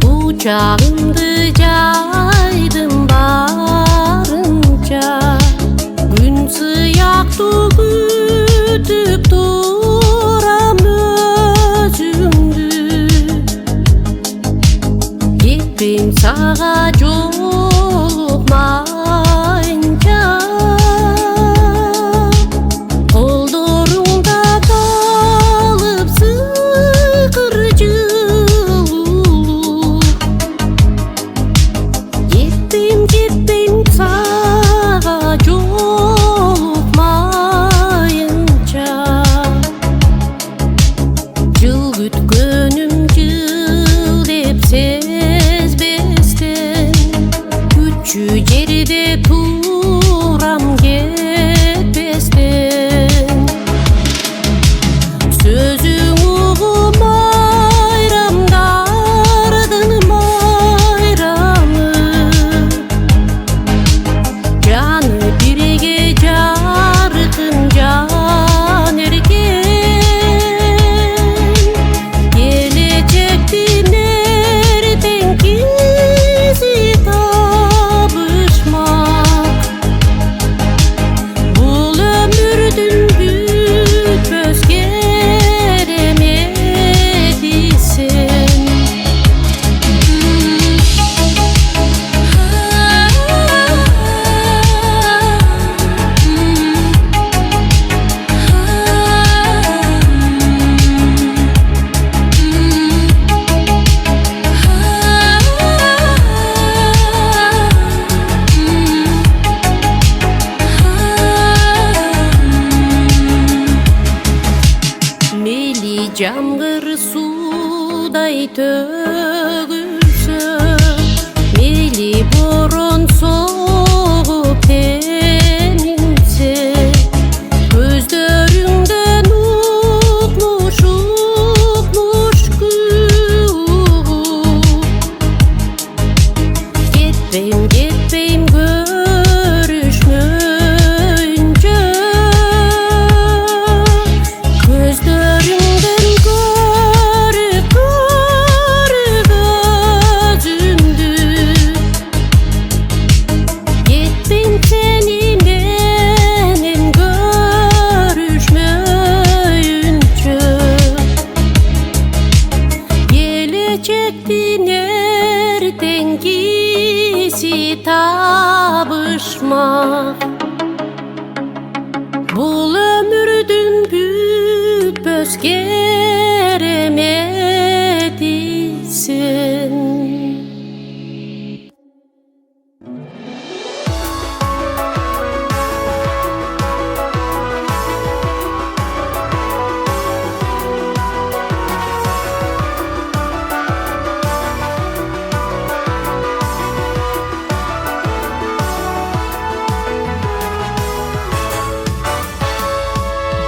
Kucağımdı caydım barınca, gün sıyaktı gütüp duram özümdü. Gittim sağa jolukmayınca, kollarımda kalıp sıkırcı. Gittim sağa jolukmayınca, cılgıt gönüm cıl dep sezbestin, küçü ceride turam getbestin. Sözün uğum ayram dardın ayramı, canı birge jarkın can erken. Gelecekti nereden gizli tabışmak, bul ömürdün bütmez geremedisin. Meli camgır suday tөгülsö, meli boron soğup teminse, gözlörüңden ukmuş güğüm. Gitmeyim görüşmeyince, gözlörüңden görüp gözümdü. Gittim seninle görüşmeyince, gelecekti nereden gizli tabışmak, bul ömürdün bütmez geremedisin.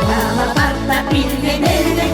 Malabarda bir nerede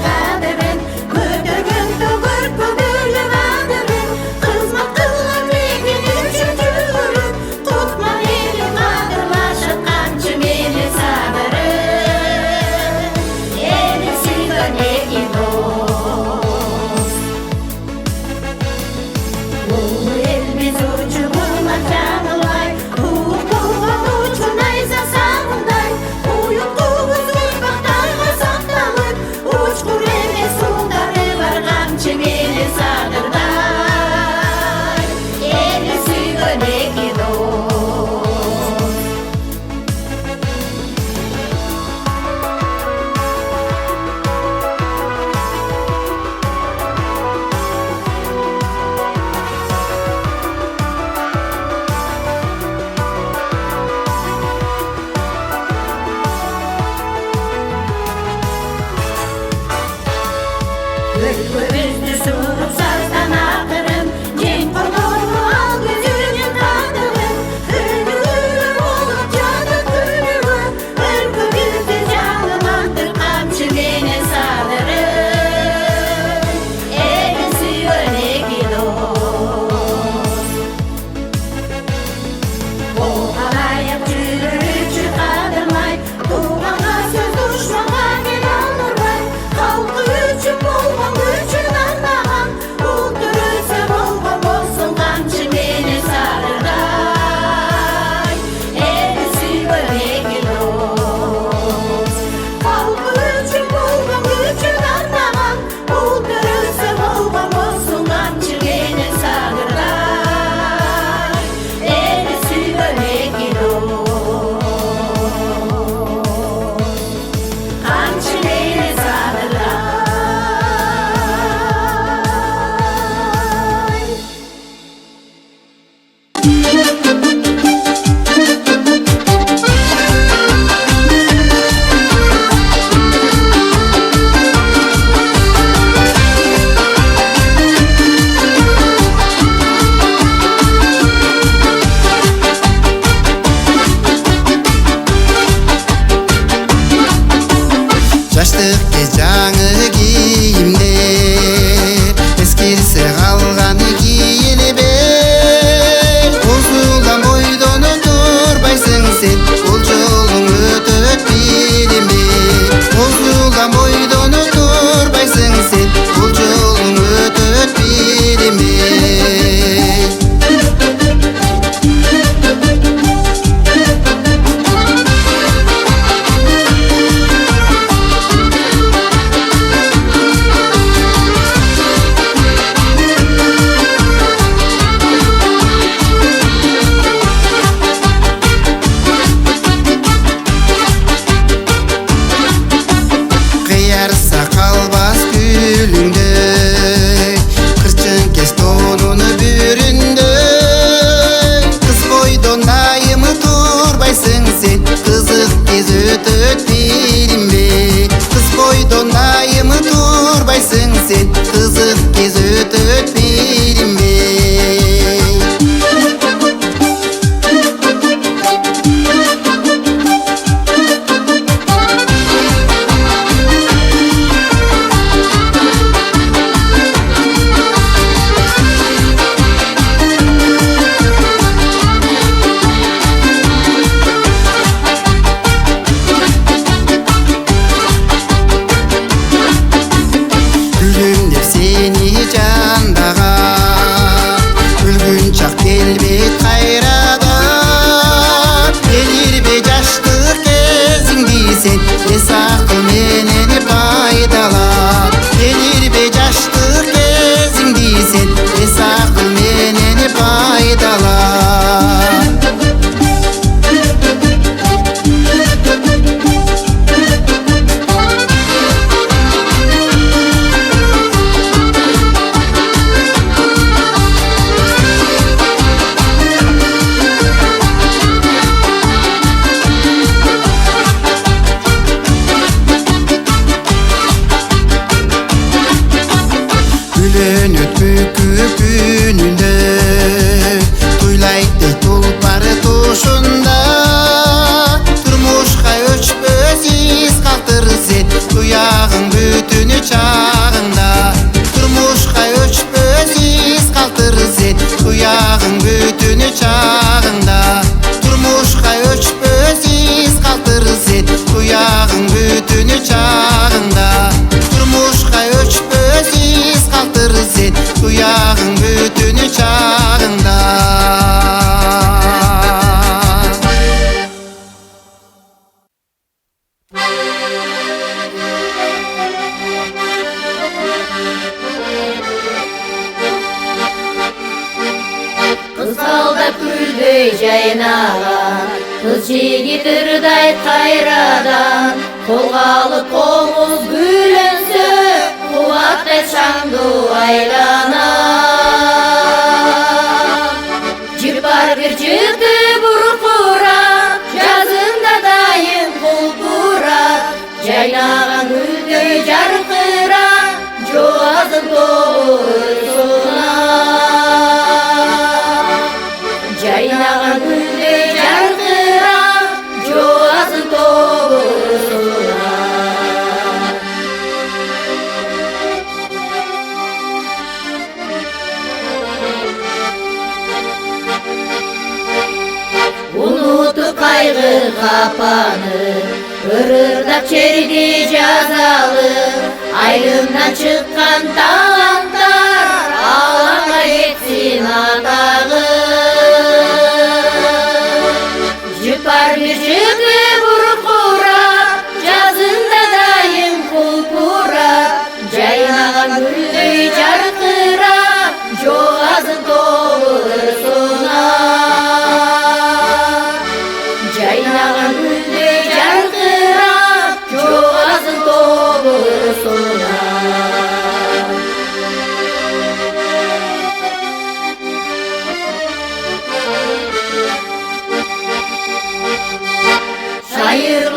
Жаштыкты жаңы кийимдер эскирсе калганы кийилбей. Узулам ойдон турбайсың сен, бул жолуң өтөт билинбей. Узулам ойдон турбайсың сен, бул жолуң өтөт билинбей. Кыярса калбас күлүңдө, кырчын кес тонуну бүрүндө. Кыз бойдон дайым турбайсың сен, кызык кез өтөт билинбей. Кыз бойдон дайым турбайсың сен, кызык кез өтөт билинбей. Gülüm деп сени жандаган, өлгүн чак келбейт кайрадан. Келирбей жаштык кезиңди сен, эс акыл менен пайдалан. Келирбей жаштык кезиңди сен, эс акыл менен пайдалан. Gülөнөт бүкү күнүндө, туйлайды тулпар тушунда. Турмушка өчпөс из калтыр сен, туягың бүтүнү чагыңда. Турмушка өчпөс из калтыр сен, туягың бүтүнү чагыңда. Турмушка өчпөс из калтыр сен, туягың бүтүнү чагыңда. Турмушка өчпөс из калтыр сен, туягың бүтүнү чагыңда. Kız alda gülдөй жайнаган, kız жигит ырдай кайрадан. Колго алып комуз гүлөнсө, кубаттай шаңдуу айланам. Жыпар бир жыты буркурап, жазында дайым кулпурап. Жайнаган гүлдөй жаркырап, жоозун тобусуна. Жайнаган гүлдөй жаркырап, жоозун тобусуна. Унутуп кайгы капаны, ырырдап черди жазалы. Айылымдан чыккан таланттар, алаңга кетсин атагы. Жыпар бир жыты буркурап, жазында дайым кулпурап. Жайнаган гүлдөй жаркырап, жоозун тобусуна. Жайнаган гүлдөй жаркырап, жоозун тобусуна.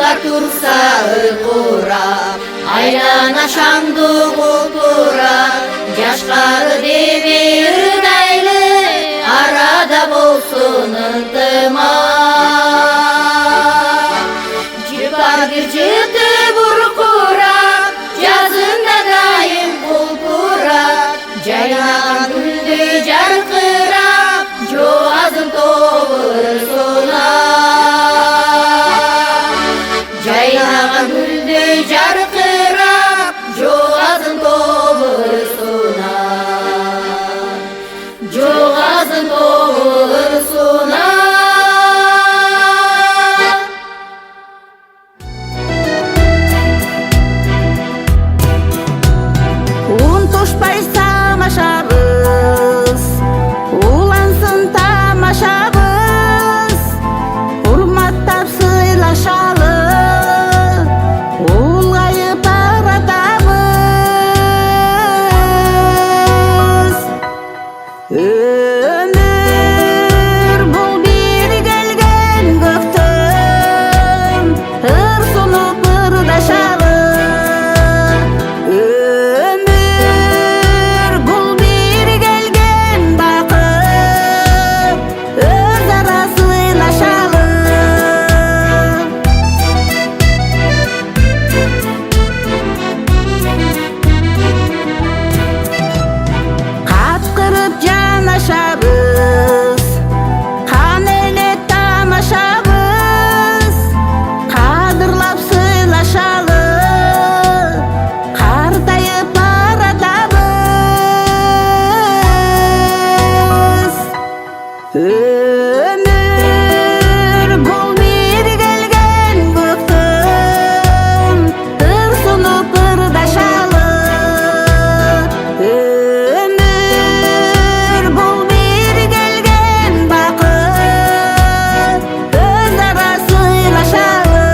Аңғар тұрса ықурап, айлана шаңды құлпырап, жашқары деме үрдайлы, арада болсын ынтымақ. Жыпар кіржікті бұрқырап, жазында дайым құлпырап, жайнаған гүлдей жарқырап, жоғазын тобыр сонап. Жайнаған гүлдей жарқырап, жоғазын тобыр сонап. Жоғазын тобыр сонап. Unutuşpay tamашабыз, улансын тамашабыз, урматтап сыйлашалы, улгайып баратабыз. Өмір бұл бир келген көктем, ырсынып ырдашалы. Өмір бұл бир келген бақыт, өзара сыйлашалы. Қатқырып жанашабыз, қан елет тамашабыз, қадырлап сыйлашалы, қартайып баратабыз. Өмір бұл бир келген көктем, ырсынып ырдашалы. Өмір бұл бир келген бақыт, өзара сыйлашалы.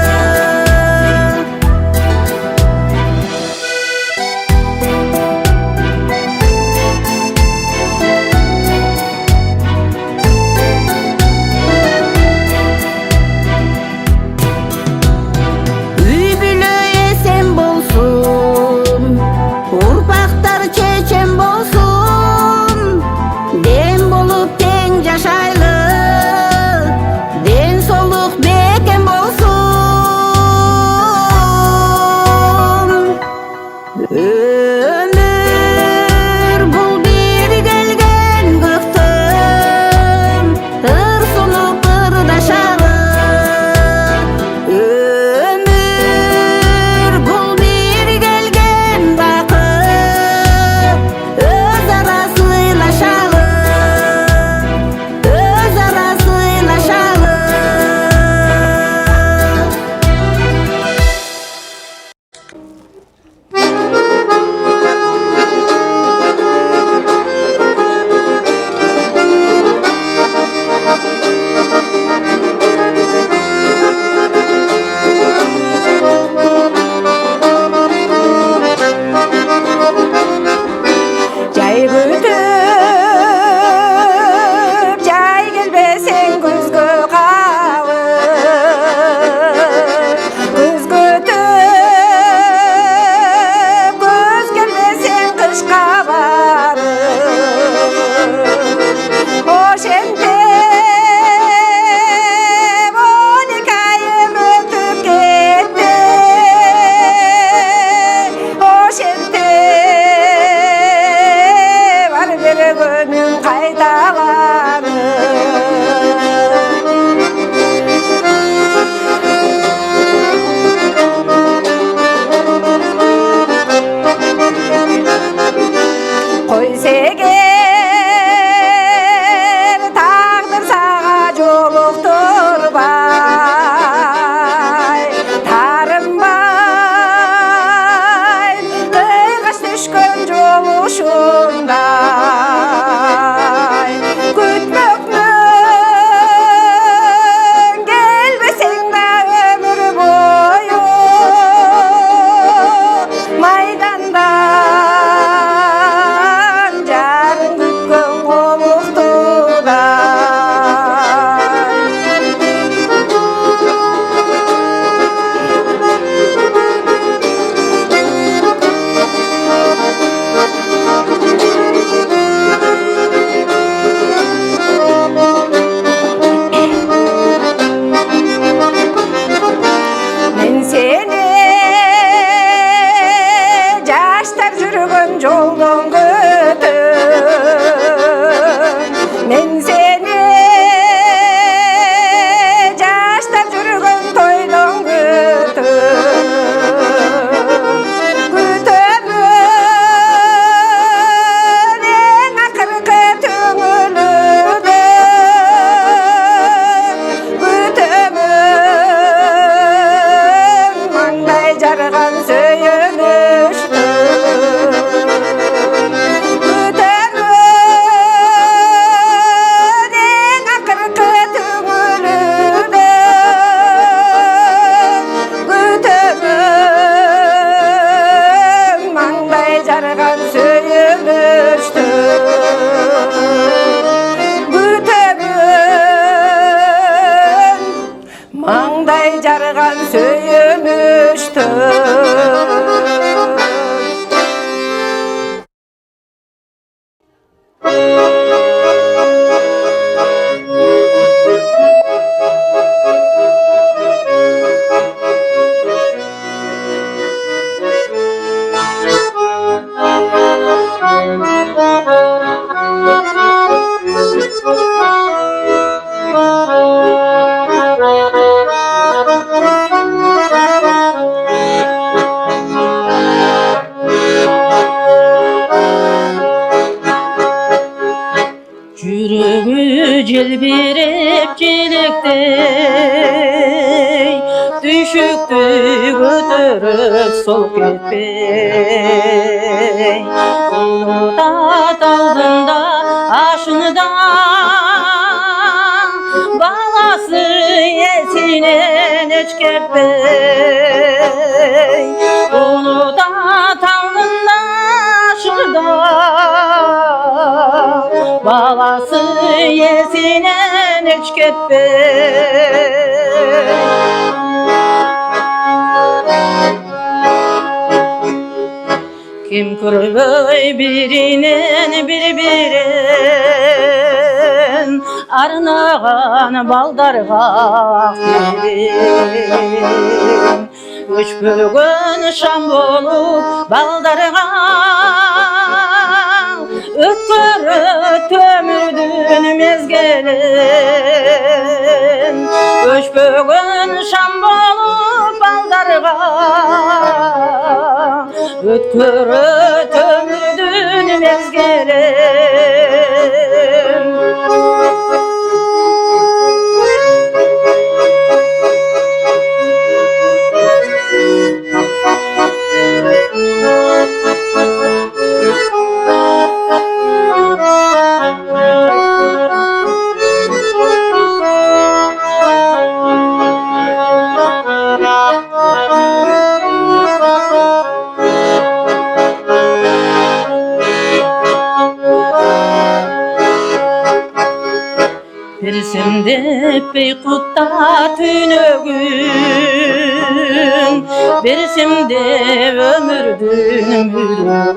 Yürümü cilbirip cilektey, düşüktü götürüp sol ketpey. Ulu tat aldında aşında, balası yesine neç ketpey. Ulu tat aldında aşında, balası yesine neç ketpey. Kim kırgıy birinin birbirin, arnağan baldarga verin. Üç bugün şam bolup baldarga, ötkürü tömürdün mezgelin. Üç bugün şam bolup baldarga, ötkürü tömürdün mezgelin. Birsimde Beykut'ta tünögün, birsimde ömürdün mürgün.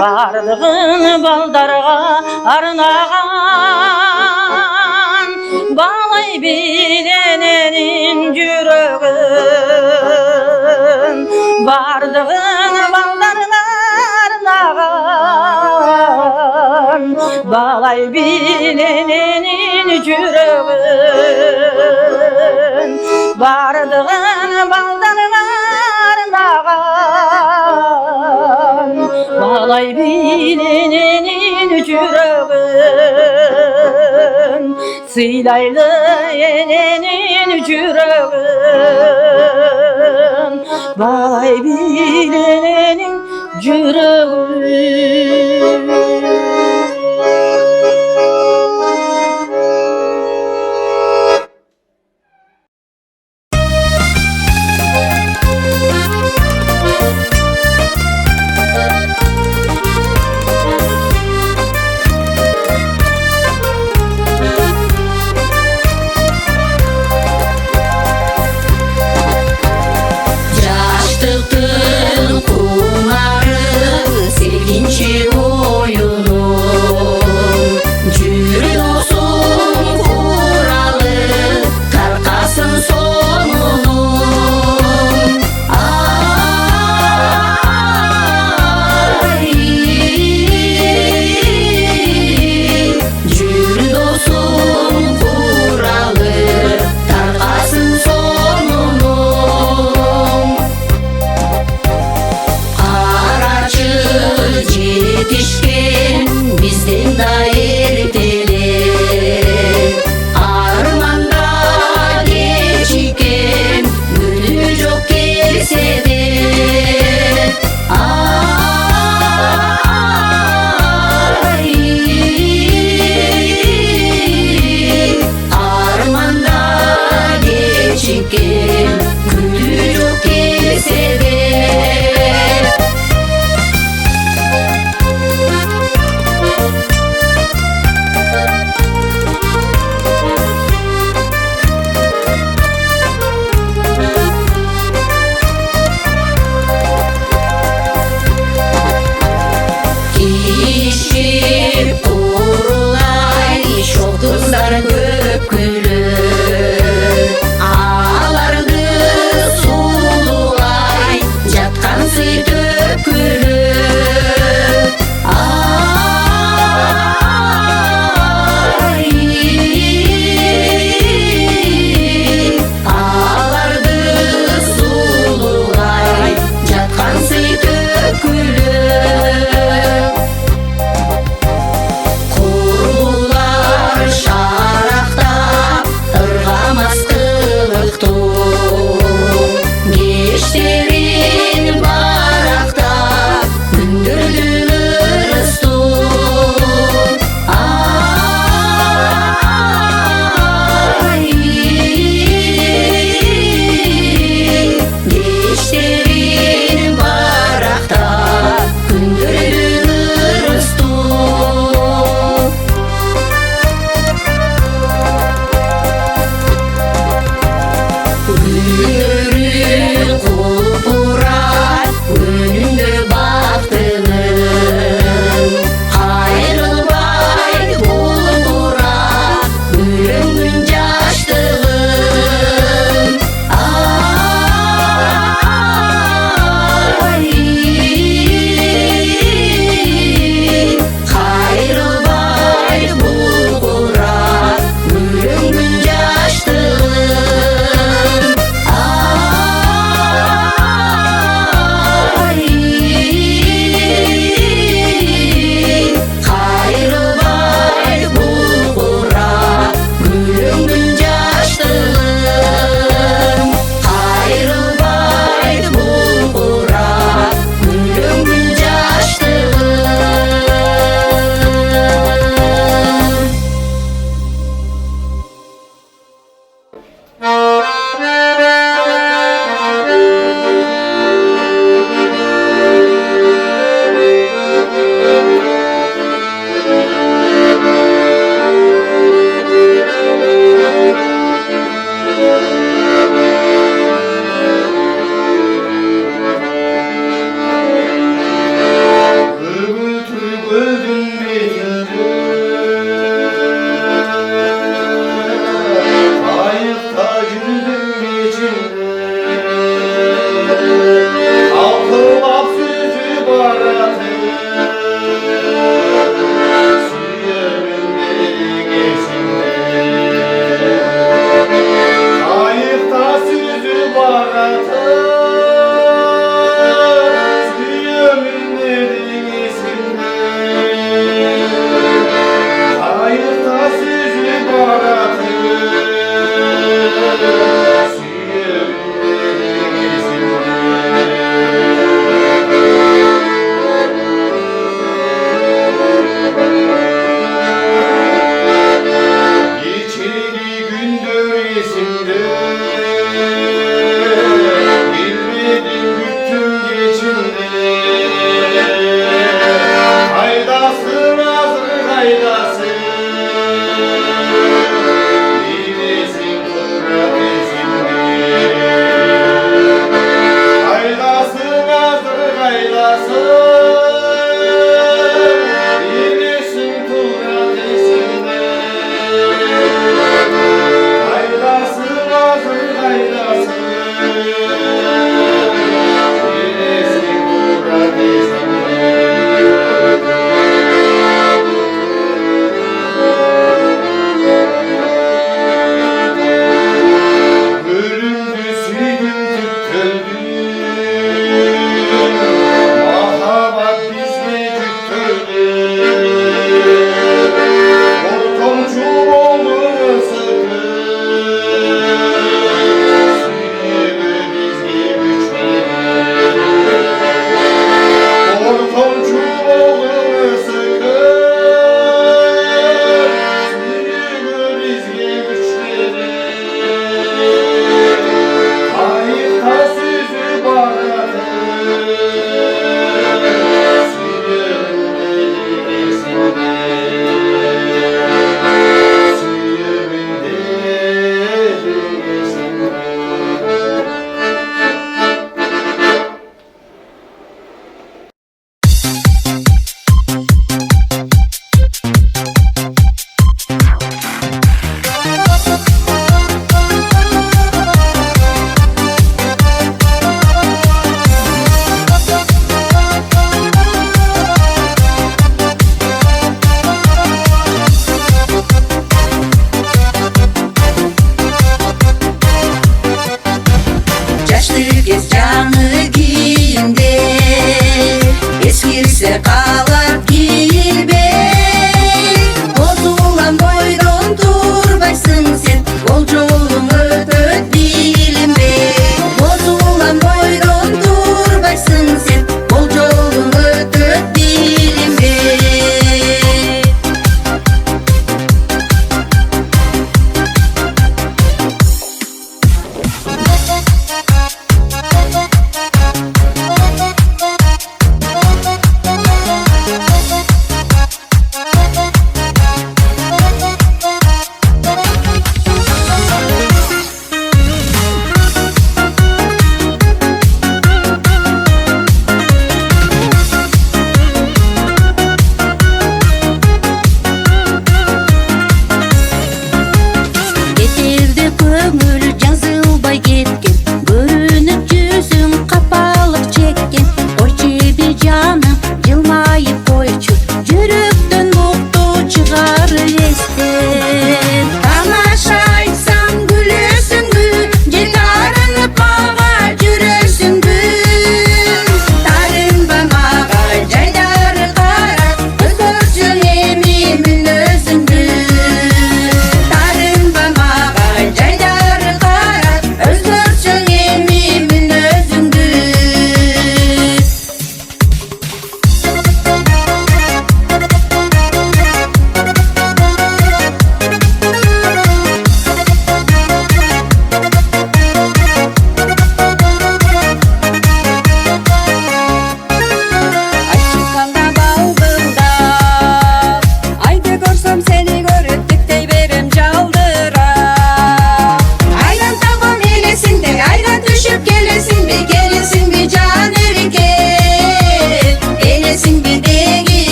Bardığın baldarga arnağan, bağlay bilenenin yüreğin. Bardığın baldarga arnağan, bağlay bilenenin yüreğin. Bardığın baldarga arnağan, bağlay bilenenin yüreğin. Sıylaylı yenenin yüreğin, bağlay bilenenin yüreğin. Yaştıktın kumarı, sevginçi oyunu.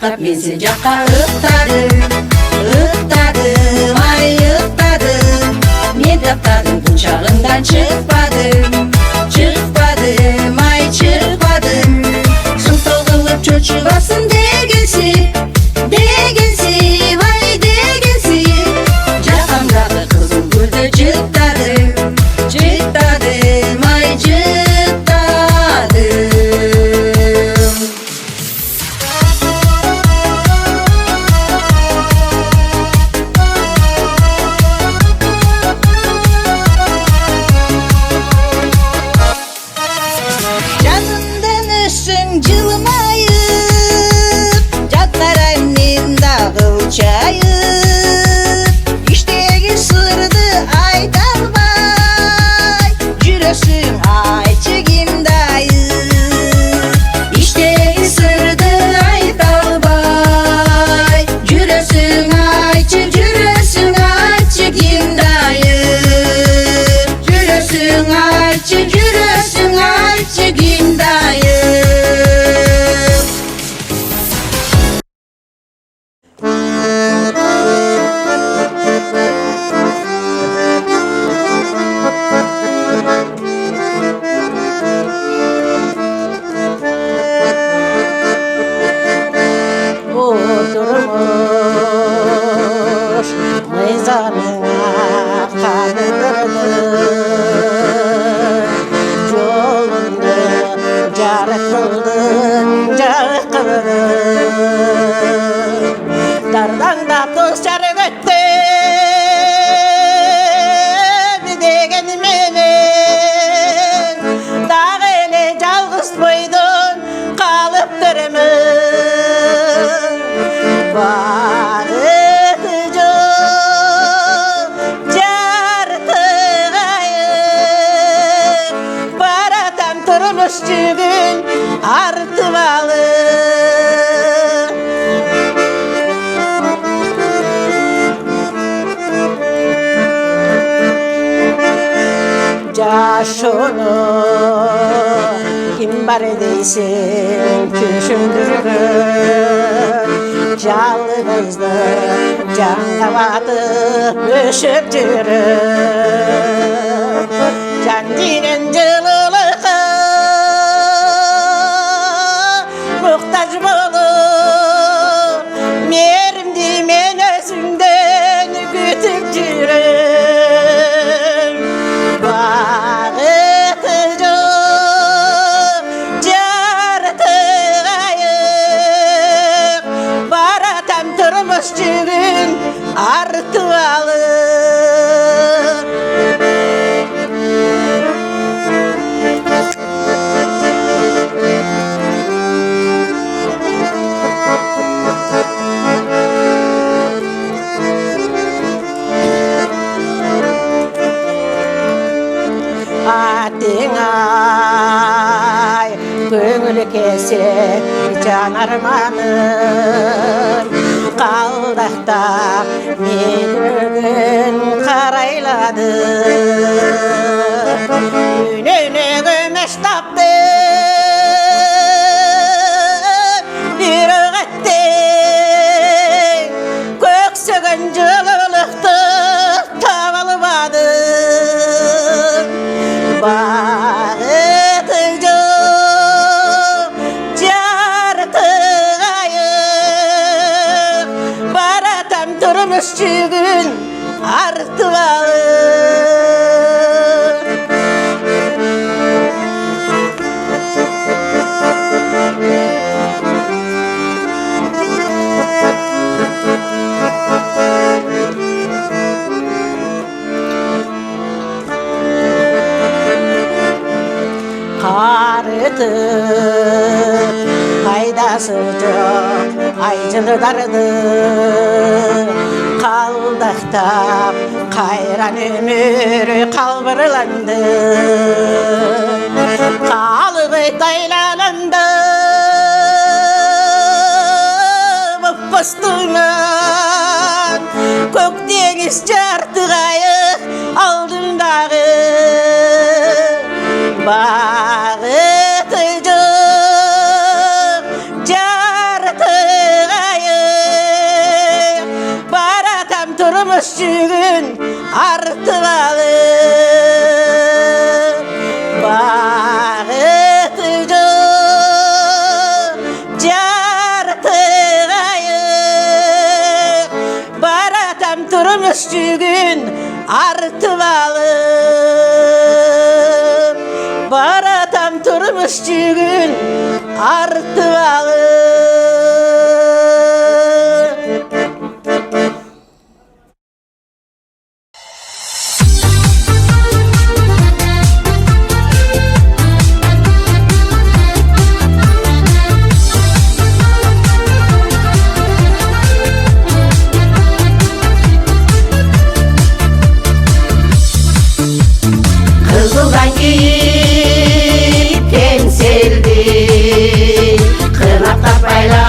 Taktap mensi jakka ıttadım, ay ıttadım. Men daftarın kunçağından çıkmadım, ay çıkmadım. Şun togılıp çoçulasın degensi, vay degensi. Jakamдағы kızıl gülді jıttadım, ay jıttadım. Canımdan ışın cılmayıp Jatlarayım men dagı uçayıp İşteki sırdı ayta albay Jürösüň ayçı kimdayıp İşteki sırdı ayta albay Jürösüň ayçı kimdayıp. Jürösüň ayçı kimdayıp. Oturmuş meyzanına kanıdırdı Yolunda jarık kıldın, jarık kıldın Dardan da tuz jarık öttü degen menen Dağı ele жалгыз boydun kalıptırmın Barıtı çok jartığayım Baratam turmuş jügün artıp alın Jaşonu kim bar deysin düşündürgün Жалгызды жанга батып өшүп жүрүп Жан деген жылуулукка муктаж болуп Мээримди мен өзүңдөн күтүп жүрөм Багыты жок жартыгайык Баратам turmuş jügün artıp alın Atingay көңіл кесе жан арманым Қалдақтап мен бүгін қарайлады Үніне көмеш таптым бір өғеттен Көксіген жылылықты таба алмадым Бағыты жоқ жартыгайык Баратам turmuş jügün artıp alın Qarıtıp faydası жоқ айжылдарды қалдақтап қайран өмір қалбырланды қалыбы тайланды бұппыстыңнан көк теңіз жарты қайық алдындағы бағыты жоқ жарты turmuş gün artık alır bağıtıcı cartık ayır baratam turmuş gün artık alır baratam turmuş gün artık alır. Kızıldan giyip temsildi Kırnakta baylar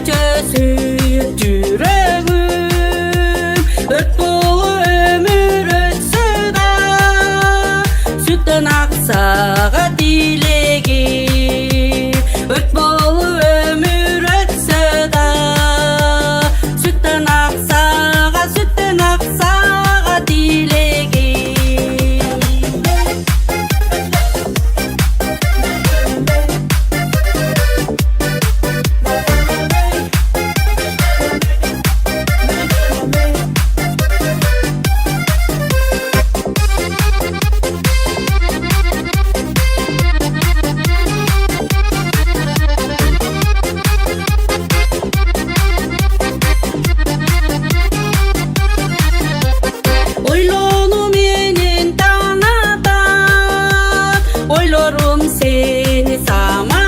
çösüp yüreğim Ört dolu ömür ötse da Sütten aksağa dileğim Ört dolu ömür ötse da Sütten aksağa dileğim Oylonum yenin danadan Oylorum seni samadan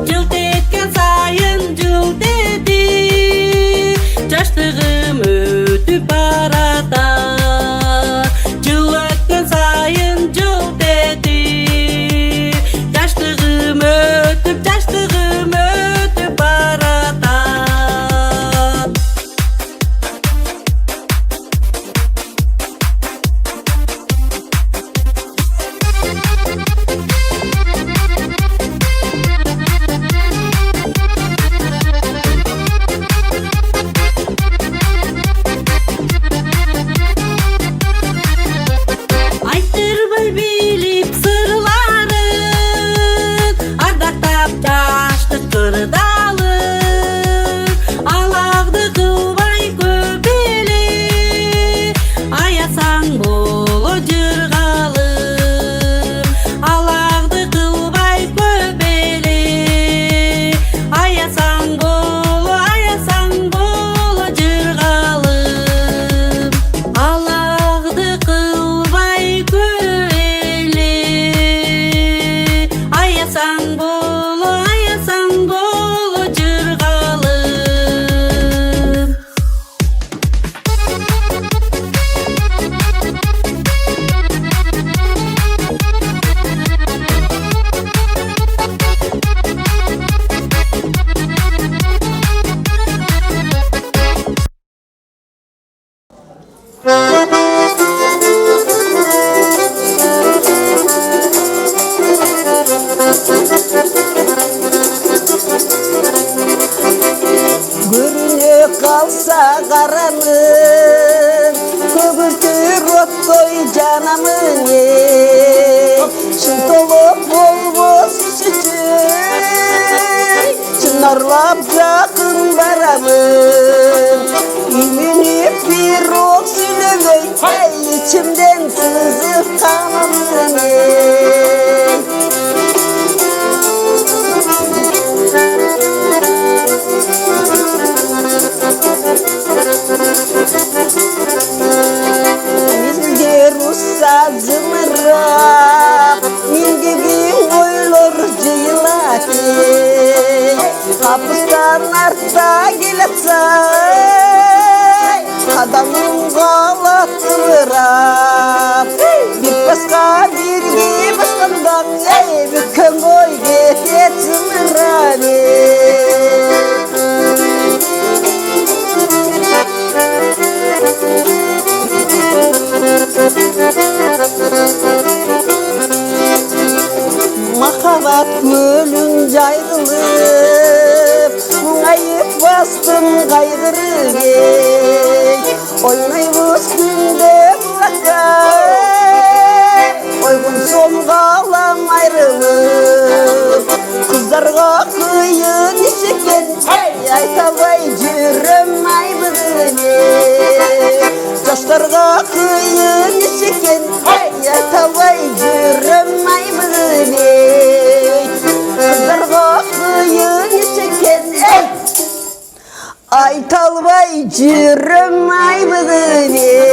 Cılt etken sayın cılt edi Caştığım ötüp aradan Cılt etken sayın cılt edi Caştığım ötüp aradan Aytırmay bilip sırların Ardaktap taştık kırdalın Alağdı kılbay köpeli Ayasan bolu cırgalım Alağdı kılbay köpeli Ayasan bolu cırgalım Alağdı kılbay köpeli Ayasan bolu cırgalım Görüne kalsa karanın Köbürtür ottoy canamın Çın dolup olmaz sütün Çınarlap yakın baramın İminip bir ok sülemey Hey içimden sızıp kanamın Bizde Rus'a zımırap Min gibi oylor cıyılati Kapıstan artta geletsay Adamın galattırap Bir başka bir gibi başkandan Bükken boy getet zımırabi Makabat gölün caydılıp Muңayıp bastım kaygırı Oynayız günde bulakay Oygun son kalam ayrılıp Kızlarga kıyın işeken Aytabay jürüm aybıdını Yaşlarga kıyın işeken Aytabay jürüm aybıdını Kızlarga kıyın işeken Aytalbay jürüm aybıdını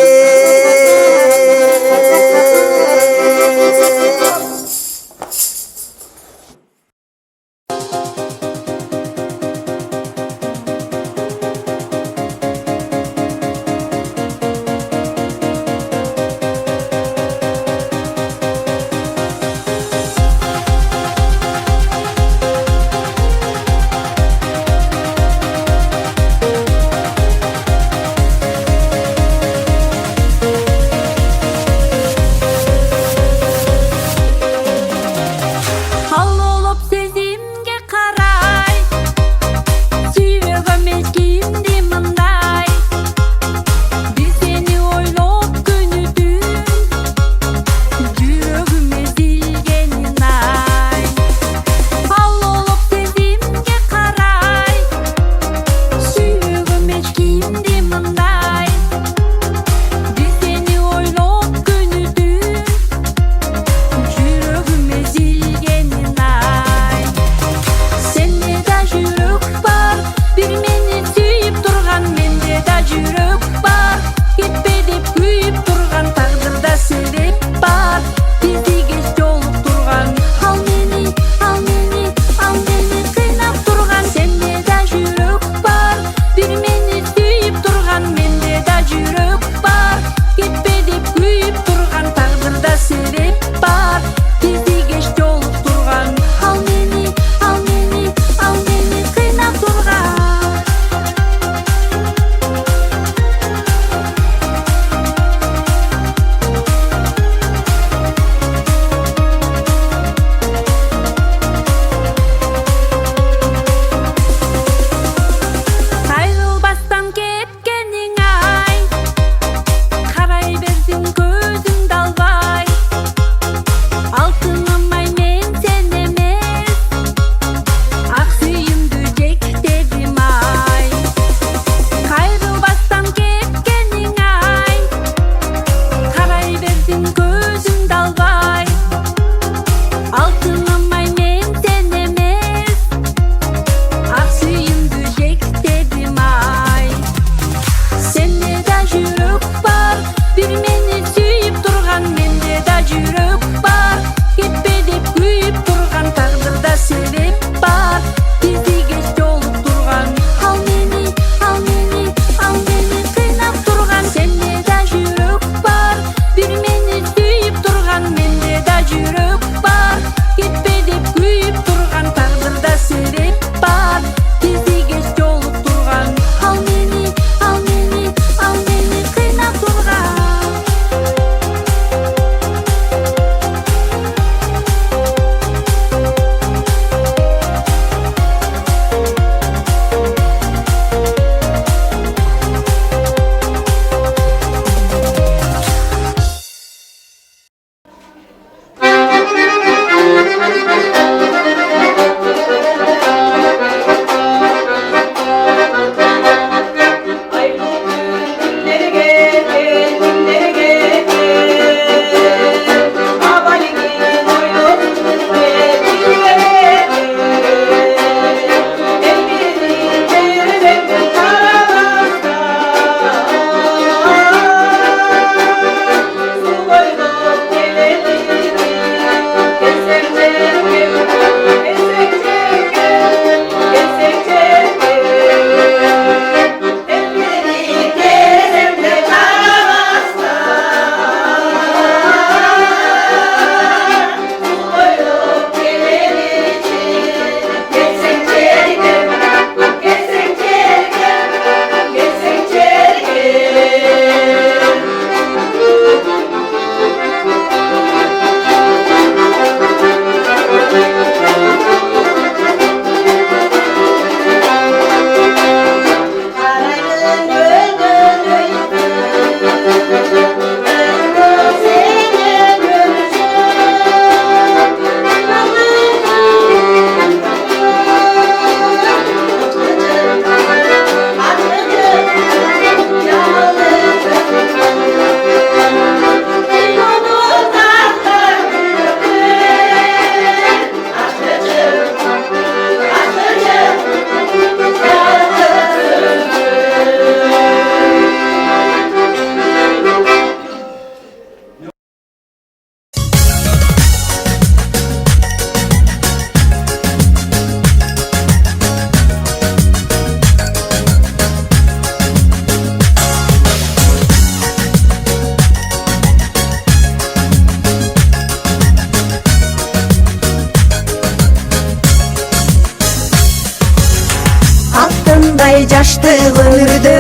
жаштык өмүрдө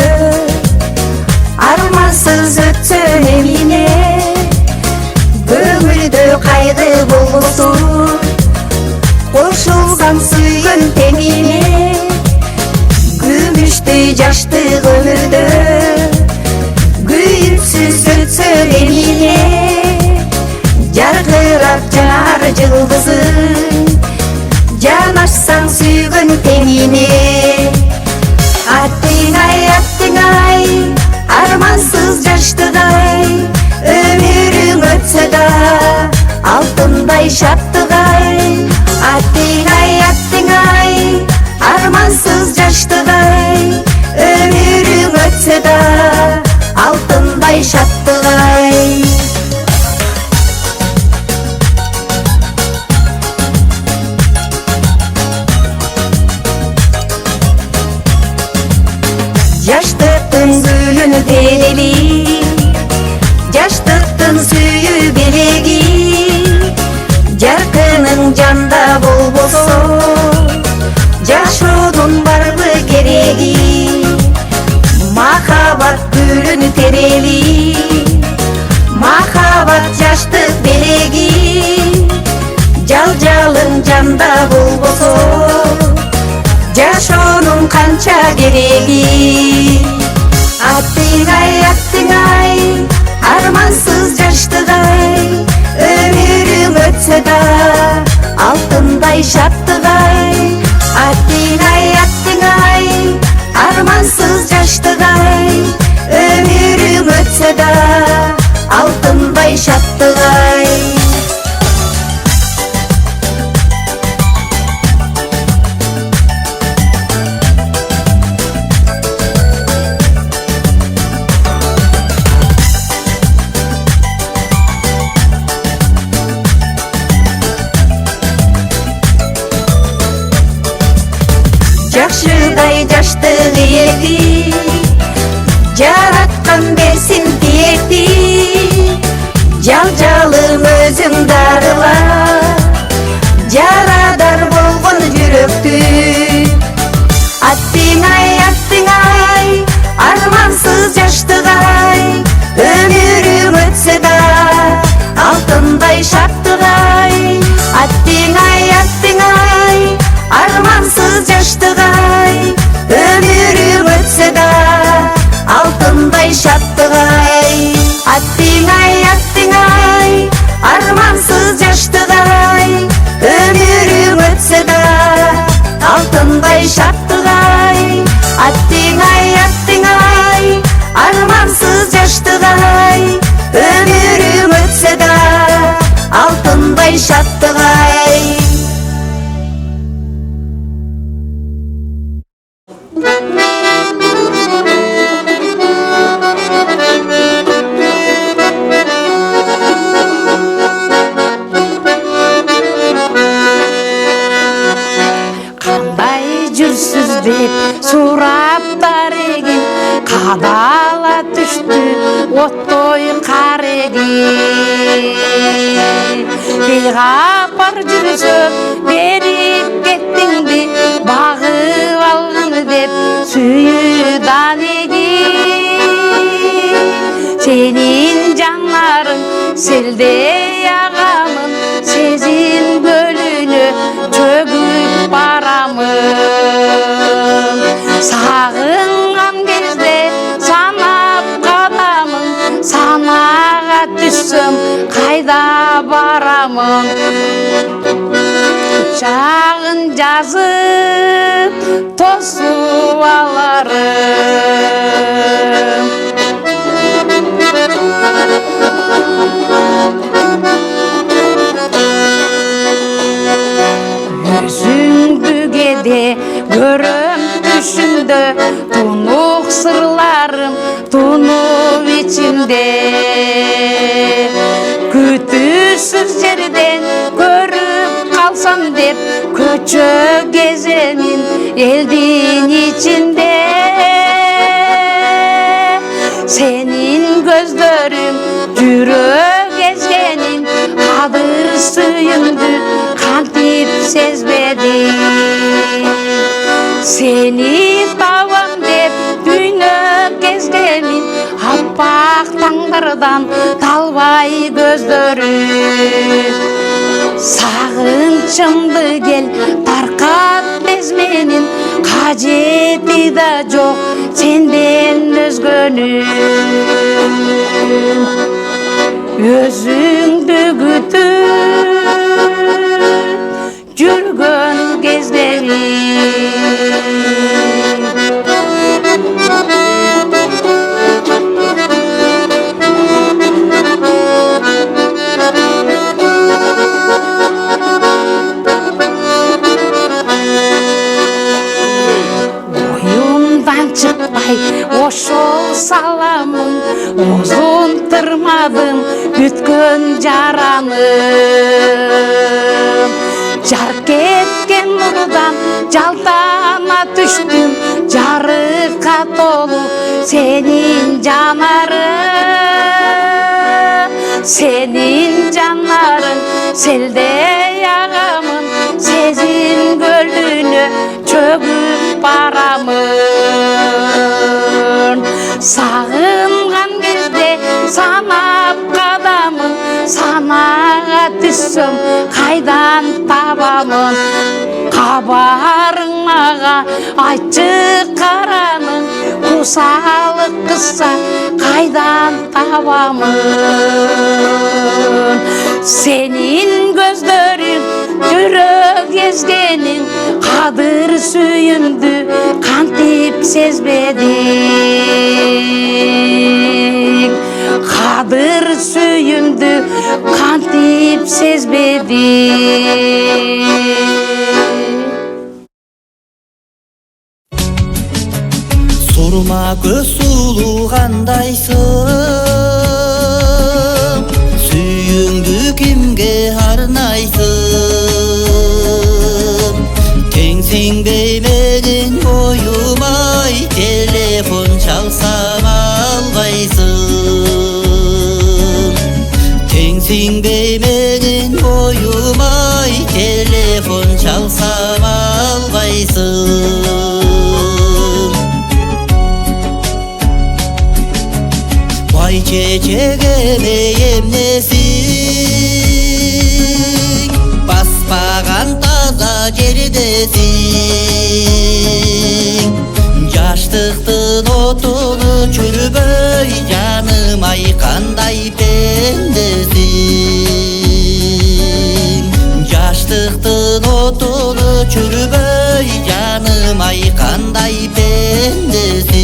армансыз өтсө эмне көңүлдө кайгы болбосун кошулган сүйгөн теңине күмүштүй жаштык өмүрдө күйүүсүз өтсө эмне жаркырап жанар жылдызың жанашсаң сүйгөн теңине аттың ай армансыз жаштык-ай өмүрүң өтсө да алтындай шаттык-ай аттың ай армансыз жаштык-ай өмүрүң өтсө да алтындай шаттык-ай жаштыктын гүлүн терели жаштыктын сүйүү белеги жаркының жанда болбосо жашоодун барбы кереги махабат гүлүн терели махабат жаштык белеги жалжалың жанда болбосо жашоонун канча кереги аттың ай армансыз жаштык-ай өмүрүң өтсө да алтындай шаттык-ай аттың ай армансыз жаштык-ай өмүрүң өтсө да алтындай шаттык-ай жакшыдай жаштык ийети жараткан берсин тиекти жалжалым өзүң дарыла жарадар болгон жүрөктү аттың ай армансыз жаштык-ай өмүрүң өтсө да алтындай шаттык-ай аттың ай армансыз жаштык-ай өмүрүң өтсө да алтындай шаттык-ай аттың ай армансыз жаштык-ай өмүрүң өтсө да алтындай шаттык-ай аттың ай армансыз жаштык-ай өмүрүң өтсө да алтындай шаттык-ай кандай жүрсүз деп сурап дарегин кадала түштү оттой карегин бейгапар жүрсөм берип кеттиңби багып алгын деп сүйүү далегин сенин жанарың селдей агамын сезим көлүнө чөгүп барамын сагынган кезде санап каламын санага түшсөм кайда барамын чагын жазып тосуп аларым өзүңдү кээде көрөм түшүмдө тунук сырларым тунуп ичимде күтүүсүз жерден көрүп калсам деп көчө кеземин элдин ичинде сенин көздөрүң жүрөк эзгенин кадыр сүйүңдү кантип сезбедим сени табам тағдырдан талбай көздөрү сагынчымды кел таркат без менен кажети да жок сенден өзгөнүн өзүңдү күтүп жүргөн кездери чыкпай ошол саламын озун тырмадым бүткөн жараным жар кеткен нурдан жалтана түштүм жарыкка толуп сенин жанарың сенин жанарың селдей агамын сезим көлүнө чөгүп барамын сагынган кезде санап кадамын санага түссөм кайдан табамын кабарың мага айтчы караның кусалык кызса кайдан табамын сенин көздөрүң жүрөк езгениң кадыр сүйүмдү кантип сезбедиң кадыр сүйүмдү кантип сезбедиң сурма көз сулугандайсың сүйүңдү кимге арнайсың теңсиң бейменен оюмай телефон чалсам албайсың теңсиң бейменен оюмай телефон чалсам албайсың бай чечеге эмнесиң баспаган таза жердесиң жаштыктын отуну чүрбөй жаным ай кандай пендесиң жаштыктын отуну чүрбөй жаным ай кандай пендесиң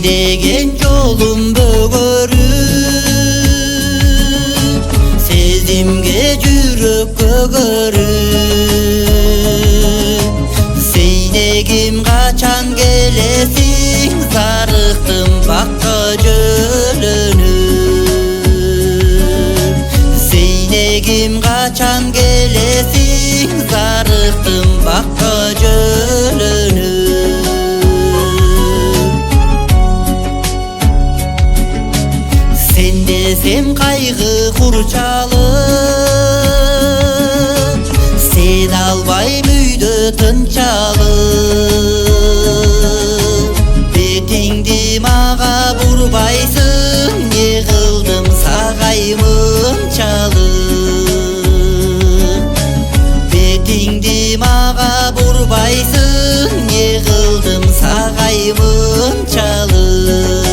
деген жолум бөгөрүп сезимге жүрөк көгөрүп сейнегим качан келесиң зарыктым бакка жөлөнүп сейнегим качан келесиң зарыктым бакка жөлөнүп сен десем кайгы курчалып сен албайм үйдө тынчалып бетиңди мага бурбайсың не кылдым сагаймынчалып бетиңди мага бурбайсың не кылдым сагаймынчалып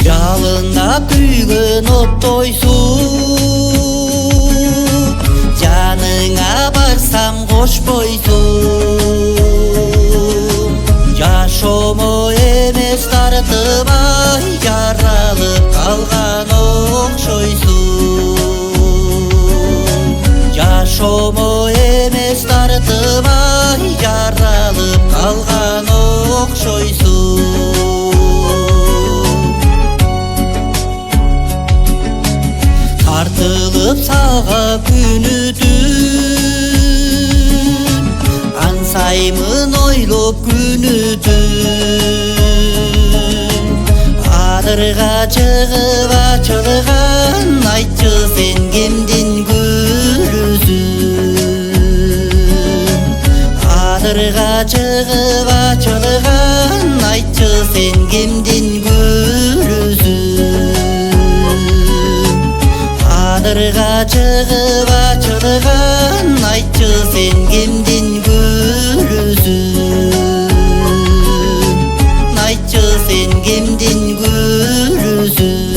жалындап күйгөн оттойсуң жаныңа барсам кошпойсуң жашомо эмес тартыбай жаралып калган окшойсуң жашомо эмес тартыбай жаралып калган окшойсуң тартылып сага күнү түн анса Сыйлаймын ойлоп күнү түн Адырга чыгып ачылган айтчы сен кимдин күрүсүн Адырга чыгып ачылган айтчы сен кимдин күрүсүн Адырга чыгып ачылган айтчы сен кимдин күрүсүн Айтчы сен кимдин күрүсүн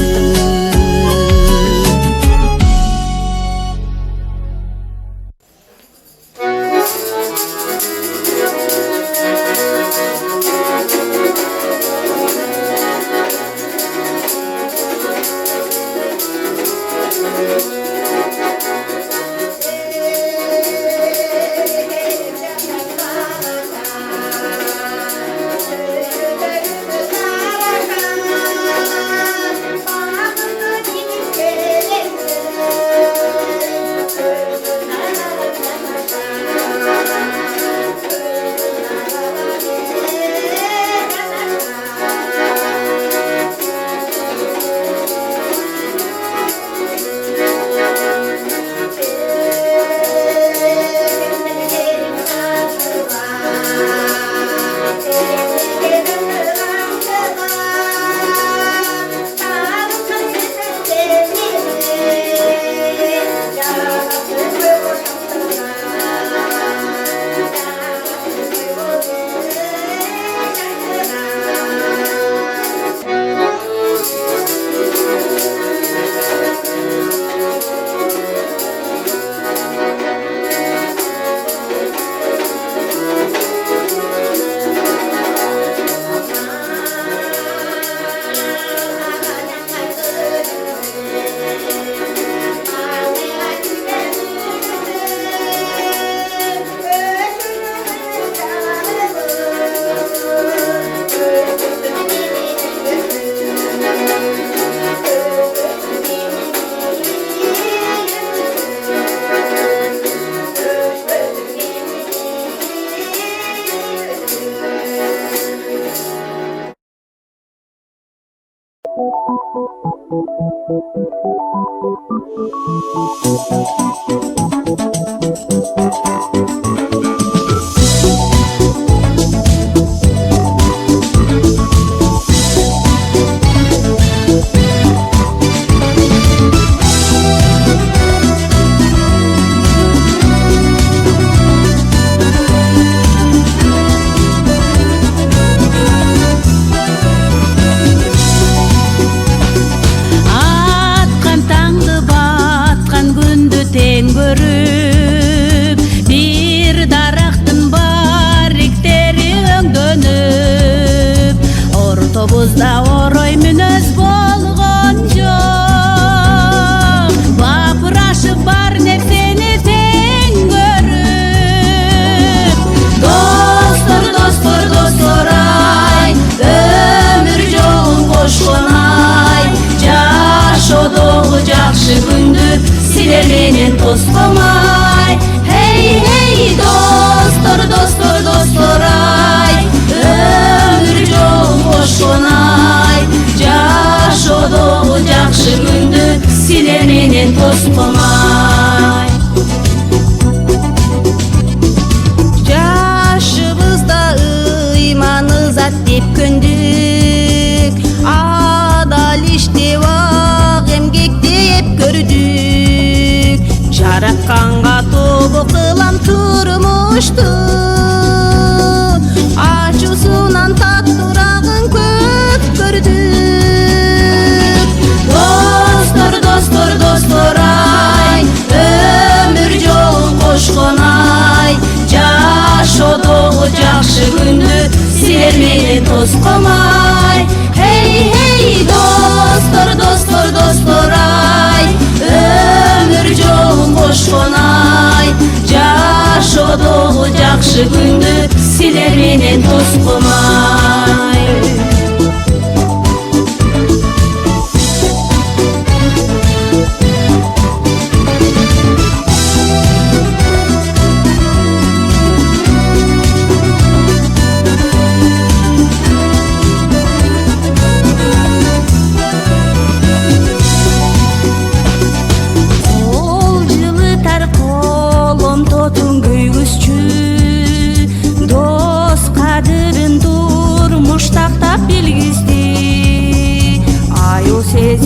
жакшы күндү силер менен тоскомай.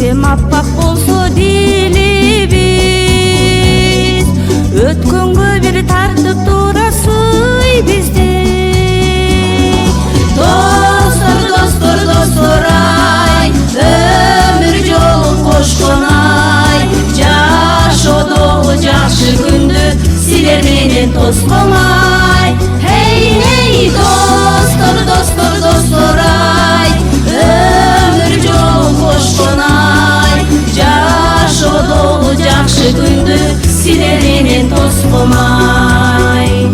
Hem appak bolso dilimiz, ötkөнгө bir тартып турасый бизде. Достор, достор, достор ай, өмүр жолун кошкон ай, жашоодогу жакшы күндү силер менен тоском ай. Hey, hey, достор, достор, достор ай, өмүр жолун кошкон ай, жашоодогу жакшы күндү силер менен тоском ай.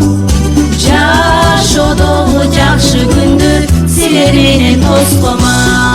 Жашоодогу жакшы күндү силер менен тоском ай.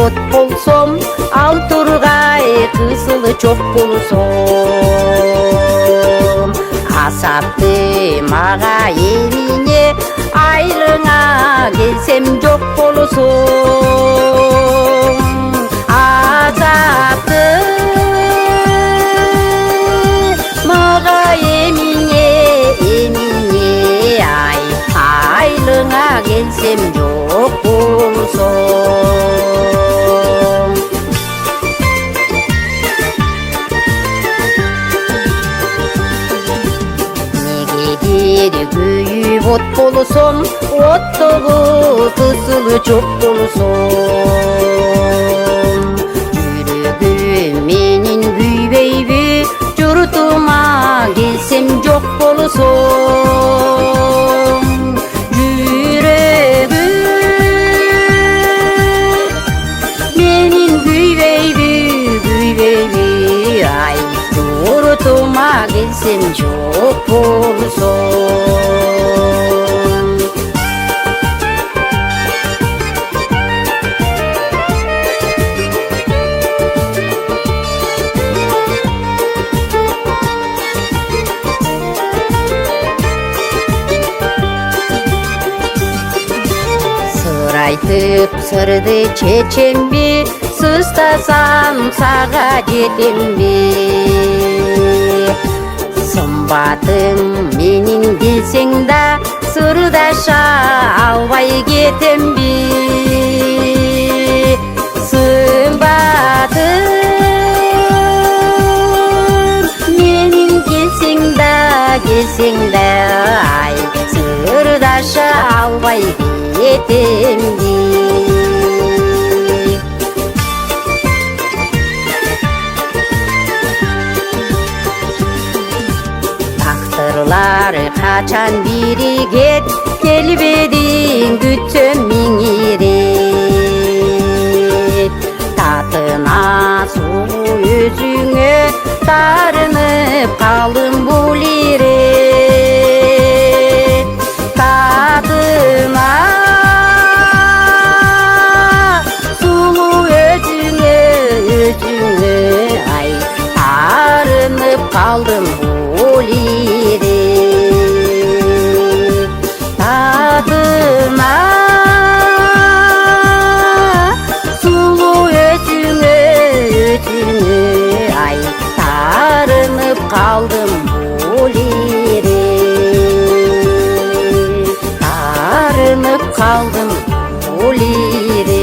от болсом, ал тургай кызылы жок болсом. сапты мага эмине айылыңа келсем жок болосуң азапты мага эмине ай айылыңа келсем жок болосуң күйүп от болсом оттогу кысылы жок болсом жүрөгүм менин күйбөйбү журтума келсем жок болсом жүрөгүм менин күйбөйбү ай журтума келсем жок болсом айтып сырды чечемби сыстасам сага жетемби сымбатым менин келсең да сырдаша албай кетемби сымбатым менин келсең да ай сырдаша албай кетемби тактырлар качан биригет келбедиң күтсөм миң ирет татына суу өзүңө тарынып калдым бул ирет татына ай тарынып калдым бул ирет татына сулуу өзүңө ай тарынып калдым бул ирет тарынып калдым бул ирет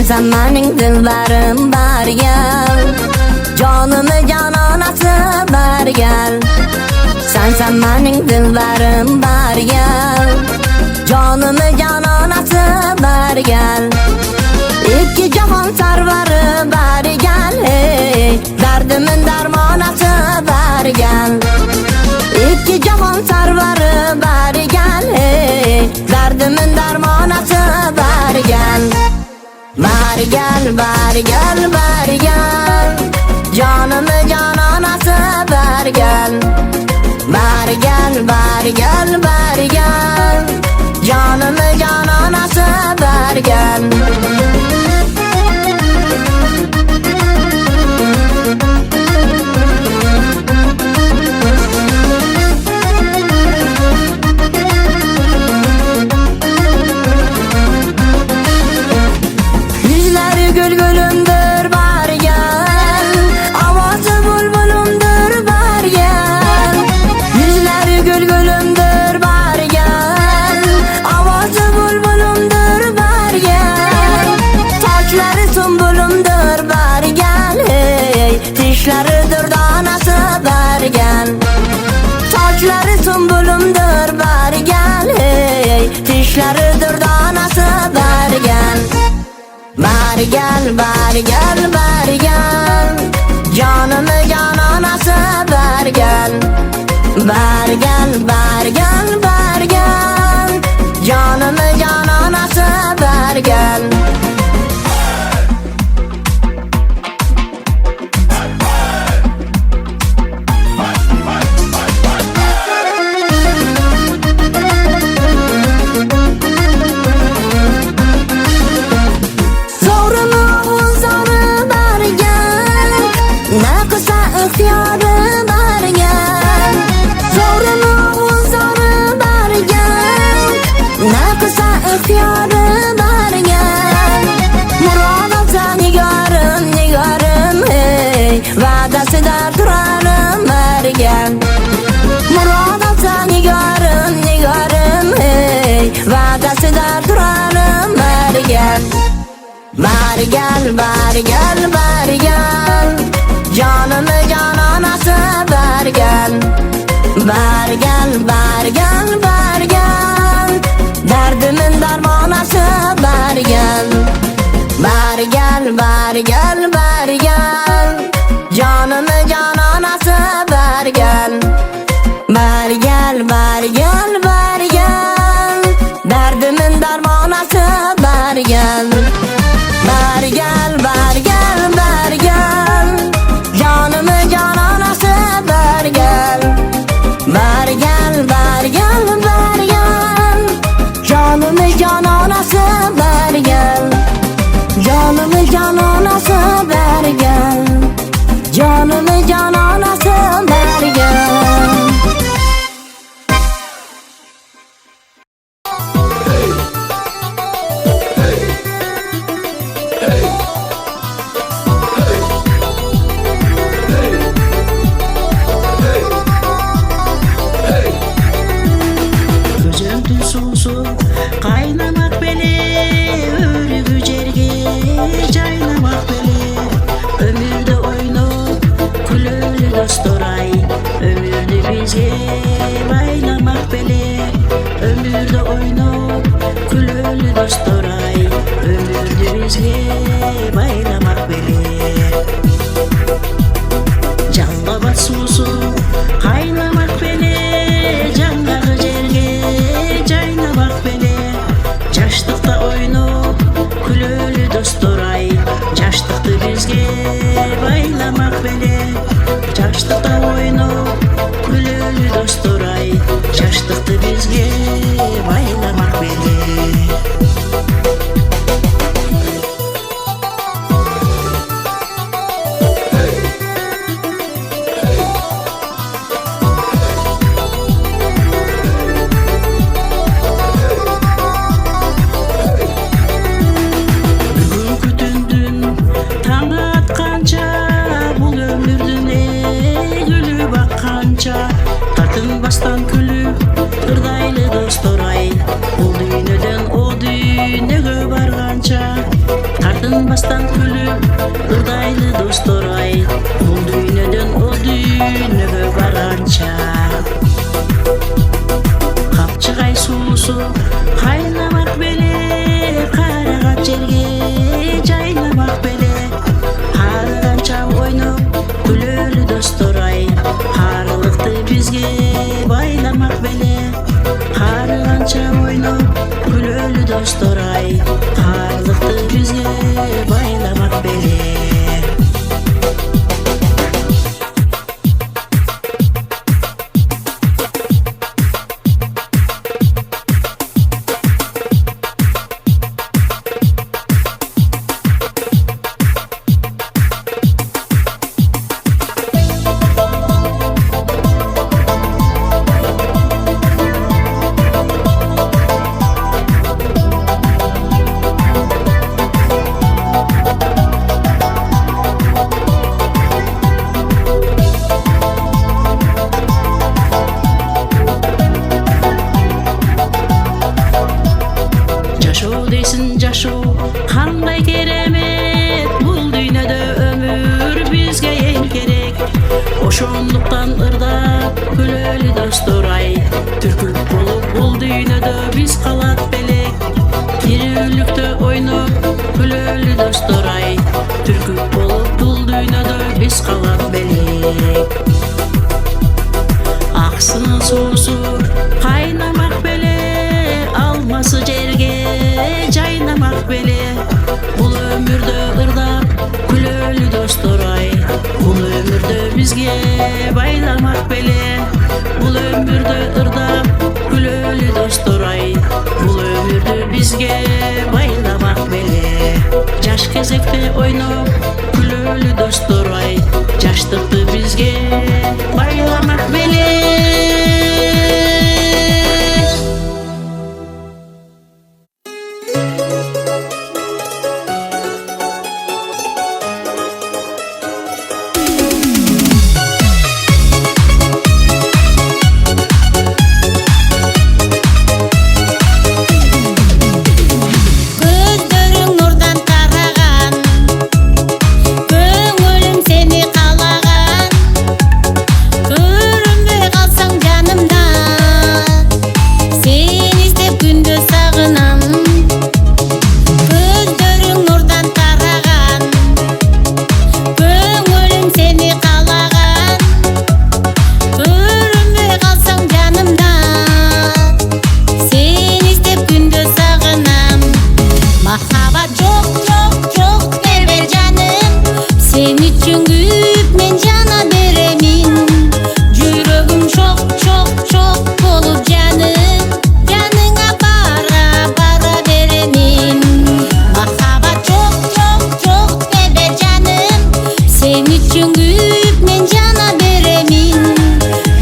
Zamanın dıllarım var gel Canımı cananası var gel Sen zamanın dıllarım var gel Canımı cananası var gel İki cahan sarvarı var gel hey. Derdimin dermanası var gel İki cahan sarvarı var gel hey. Derdimin dermanası var gel Var gel, var gel, var gel Canımı cananası var gel Var gel, var gel, var gel Canımı cananası var gel gel, bari gel, bari gel. Canımı cananası ver gel. Bari gel, bari gel, bari gel. Canımı cananası ver gel. Ne kısa ihtiyarı var gel. Zorunu uzarı var gel. Ne kısa ihtiyarı var gel. Muradım seni görüm hey. Vadesi de durarım ver gel. Muradım seni görüm hey. Vadesi de durarım ver gel. Bari gel, bari gel, bari gel. Canımı cananası ver gel. Bari gel, bari gel, bari gel. Derdimin dermanası ver gel. Bari gel, bari gel, bari gel. Canımı cananası ver gel. Bari gel, bari gel, bari gel. Derdimin dermanası ver gel. Bari gel, bari gel, bari gel. Canımı cananası ver gel. Bari gel, bari gel, bari gel. Canımı cananası ver gel. Canımı cananası ver gel. Canımı cananası ver gel. Gözümdün susu kaynamak beli, örgü cerge caynamak beli. Ömürde oynup kulölü dostoray, ömürde bize baylamak beli. Ömürde oynup kulölü dostoray, ömürde bize baylamak beli. Canlabat susu kaynamak beli, canları cerge caynamak beli. Caştıkta oynup kulölü dostoray, caştıktı bizge baylamak beli. Caştıkta oynup kulölü dostoray, caştıktı bizge baylamak beli. Tартын бастан күлүп ырдайлы достоray, бул дүйнөдөн о дүйнөгө барганча. Тартын бастан күлүп ырдайлы достоray, бул дүйнөдөн о дүйнөгө барганча. Капчыгай суусу кайнамак беле, карагат жерге жайнамак беле. Карыганча ойноп күлөлү достоray, карылыкты бизге байламак беле. Карыганча ойноп күлөлү достоray, карылыкты бизге байламак беле. Кандай керемет, бул дүйнөдө өмүр бизге эң керек. Ошондуктан ырдап күлөлү достоray, түркүлүк болуп бул дүйнөдө биз калат белек. Тирүүлүктө ойноп күлөлү достор ай, түркүп болуп бул дүйнөдө биз калат белек. Аксынын суусу кайнамак беле, алмасы жерге жайнамак беле. Бул өмүрдө ырдап күлөлү достор ай, бул өмүрдө бизге байламак беле. Бул өмүрдө ырдап күлөлү достор ай, бул өмүрдө бизге байламак беле. Жаш кезекте ойноп күлөлү достор ай, жаштыкты бизге байламак беле. Көздөрүң нурдан тараган, көңүлүм сени каалаган. Көрүнбөй калсаң жанымда, сени издеп күндө сагынам. Көздөрүң нурдан тараган, көңүлүм сени каалаган. Көрүнбөй калсаң жанымда, сени издеп күндө сагынам. Махаббат жок жок жок дебе жаным, сен үчүн күйүп мен жана беремин. Жүрөгүм шок шок шок болуп жаным, жаныңа бара бара беремин. Махаббат жок жок жок дебе жаным, сен үчүн күйүп мен жана беремин.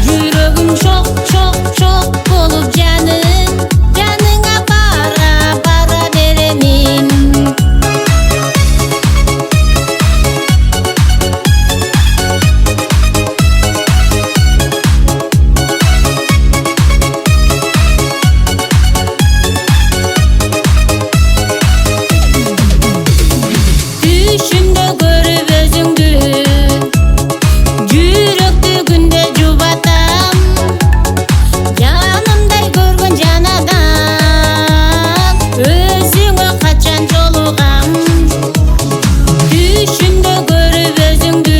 Жүрөгүм шок шок шок болуп жаным, жаныңа бара бара беремин. Түшүмдө көрүп өзүңдү, жүрөктү күндө жубатам. Жанымдай көргөн жан адам, өзүңө качан жолугам. Түшүмдө көрүп өзүңдү,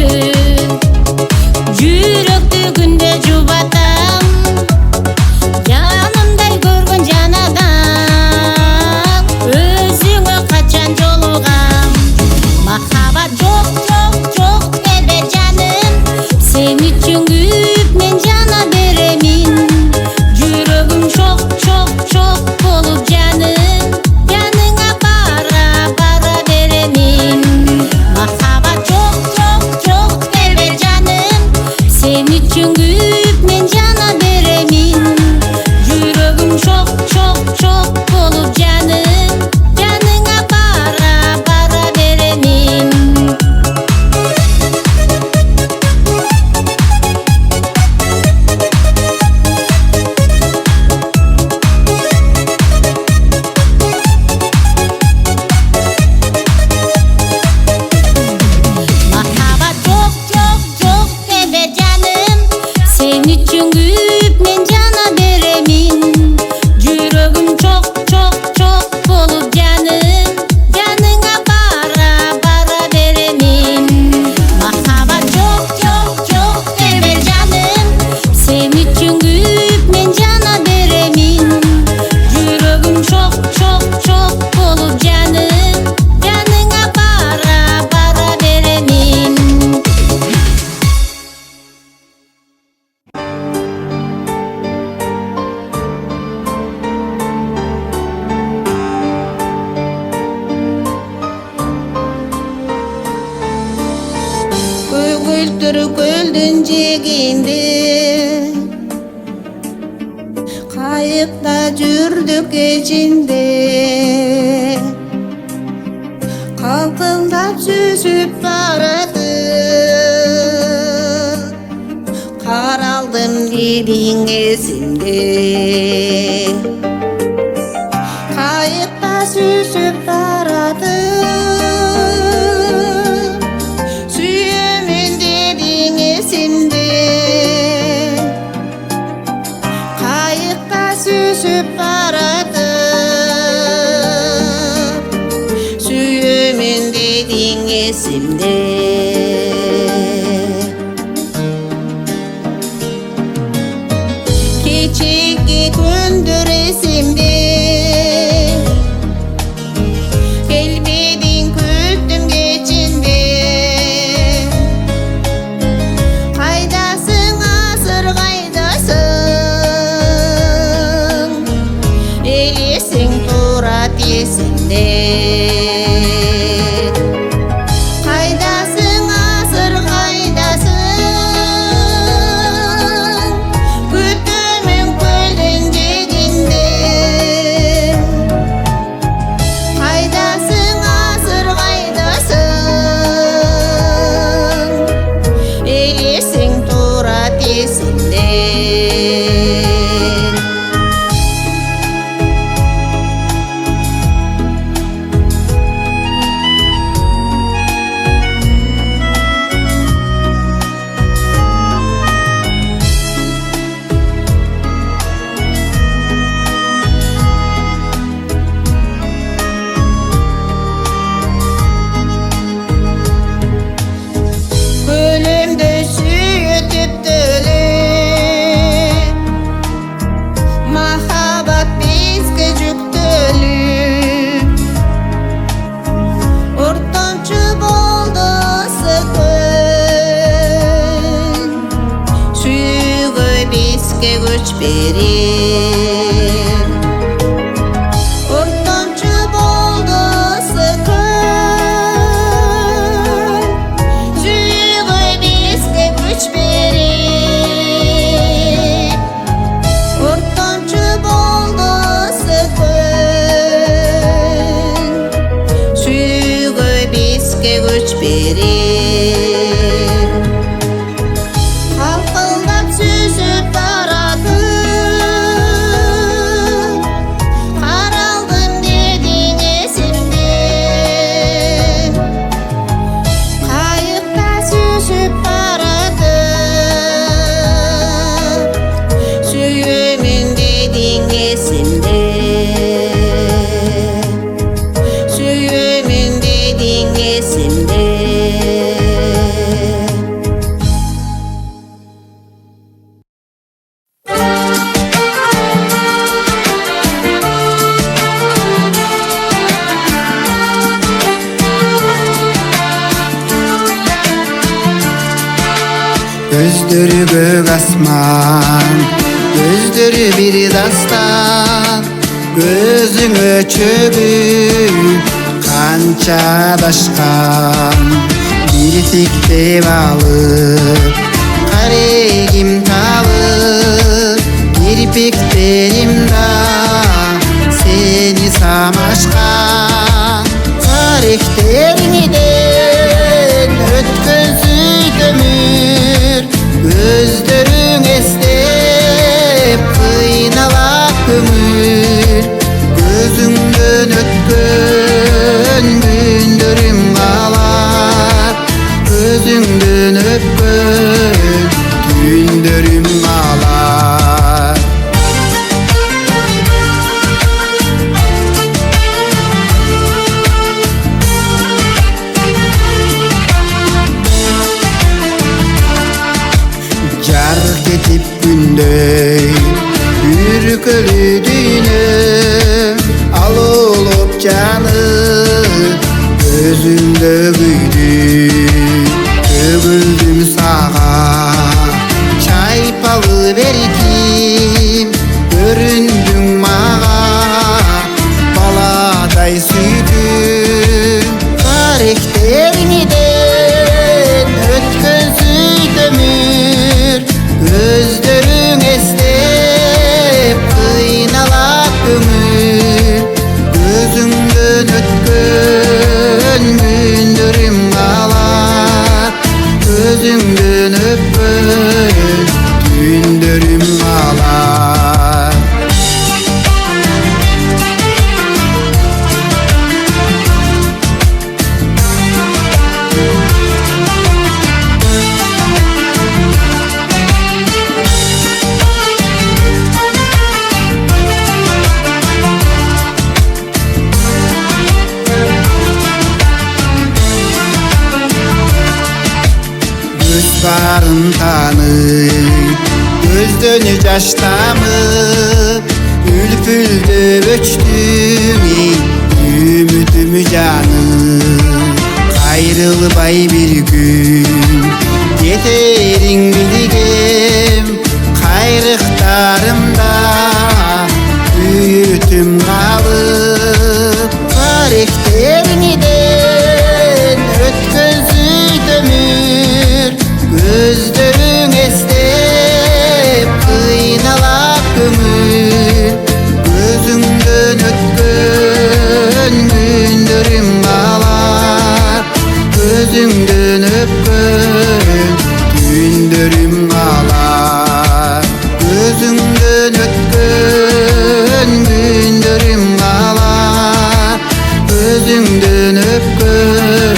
жүрөктү күндө жубатам. Жанымдай көргөн жан адам, өзүңө качан жолугам. Махаббат жок жок жок дебе жаным, сен үчүн күйүп мен жана беремин. Жүрөгүм шок шок шок болуп жаным, жаныңа бара бара беремин. Махаббат жок жок жок дебе жаным, сен үчүн күйүп мен жана беремин. Жүрөгүм шок шок шок болуп жаным, жаныңа бара бара беремин. Махаббат жок жок жок дебе жаным, сен үчүн күйүп мен жана беремин. Жүрөгүм чок чок чок болуп жаным, жаныңа бара бара беремин. Махаббат жок жок жок дебе жаным, сен үчүн күйүп мен жана беремин. Жүрөгүм шок шок шок болуп жаным, жаныңа бара бара беремин. Көгүлтүр көлдүн жээгинде, кайыкта жүрдүк кечинде. Калкылдап сүзүп барады, каралдым дедиң эсимде. Кайыкта сүзүп барады, сүйөмүн дедиң эсимде. Кайыкта сүзүп барады, сүйөмүн dediğin esimde. Küçük gündür esimde. Gelmedin küttüm geçinde. Kaydasın asır kaydasın. Elisin turat esinde. Kaydasın asır kaydasın. Küttümün kölün ceginde. Kaydasın asır kaydasın. Elisin turat esinde. Ölümdü süyütüp dölü. Mahabat bizge жүктөлү. Ortamçı boldu sıkın. Sүйгө bizge güç берин. Ortamçı boldu sıkın. Sүйгө bizge güç берин. Ortamçı boldu sıkın. Sүйgö bizge güç берин. Kalkıldap süzüp baratın. Karaldım dedin esimde. Kayıkta süzüp baratın. Süyümün dedin esimde. Süyümün dedin esimde. Gözleri gök asman, gözleri bir dastan. Gözüne çöküp kança daşkan. Bir tikte alıp karegim talıp. Kirpiklerim da seni samaşkan. Karakterimden ötközü ömür. Gözlerin esnep kıynalak ömür. Gözünden ötkön gündürüm kalar. Gözünden ötkön gündürüm kalar. Jar ketip gündey ürkülüdüğünü. Al olup canı gözümde büyüdü. Tөгüldüm sağa çaypalı berkim. Göründün mağa baladay süydüm. Karakterimden ötközü ömür. Gözlerin esnep kıynalak ömür. Gözümden ötkön gündürüm kalar. bарын tanıyıp Gözlerini jaş tamıp Ülpülde öçtüm Ümüdümü canım Ayrılbay bir gün Yeterin bilgem Kayrıklarımda Büyütüm kalıp Karakterininden Ötkön süydemir Gözlerin esnep Kıynalak gömür Gözümden ötkön Gündürüm ağlar Gözümden öpkön Gündürüm ağlar Gözümden öpkön Gündürüm ağlar Gözümden öpkön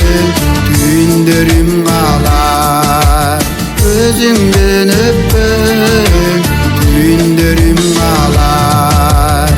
Gündürüm ağlar Gözümden öpkön Gündürüm ağlar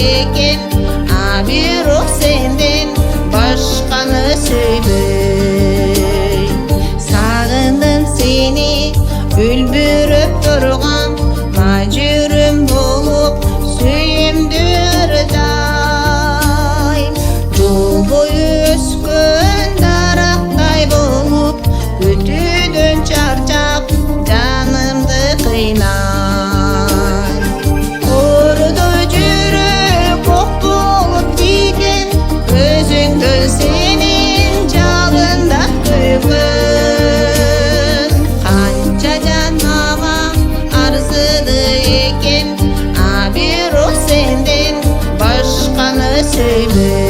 eкен, бирок сенден башканы сүйбөй. Сагындым сени үлбүрөп турган мажүрүм болуп, сүйүмдү ар дайым. Жол бою өскөн дарактай болуп, күтүүдөн чарчап жанымды кыйнай. Ордо жүрөк ок болуп тийген, көзүңдөн сенин жалында күйгөн. Канча жан мага арзыды экен, бирок сенден башканы сүйбөй.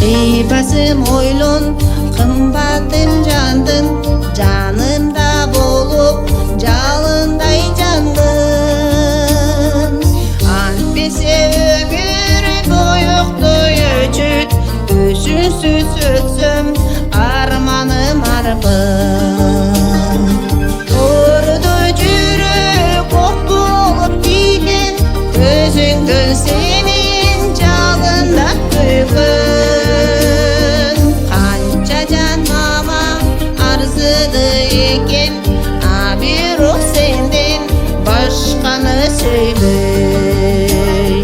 Кыйбасым ойлон, кымбатын жандын, жанында болуп, жалындай жандын. Антпесе өгүр боюктой өчүт, өзүнсүз өтсөм арманым аркын. Ордо жүрөк ок болуп тийген, көзүңдөн сенин жалында күйгөн. Канча жан мага арзыды экен, бирок сенден башканы сүйбөй.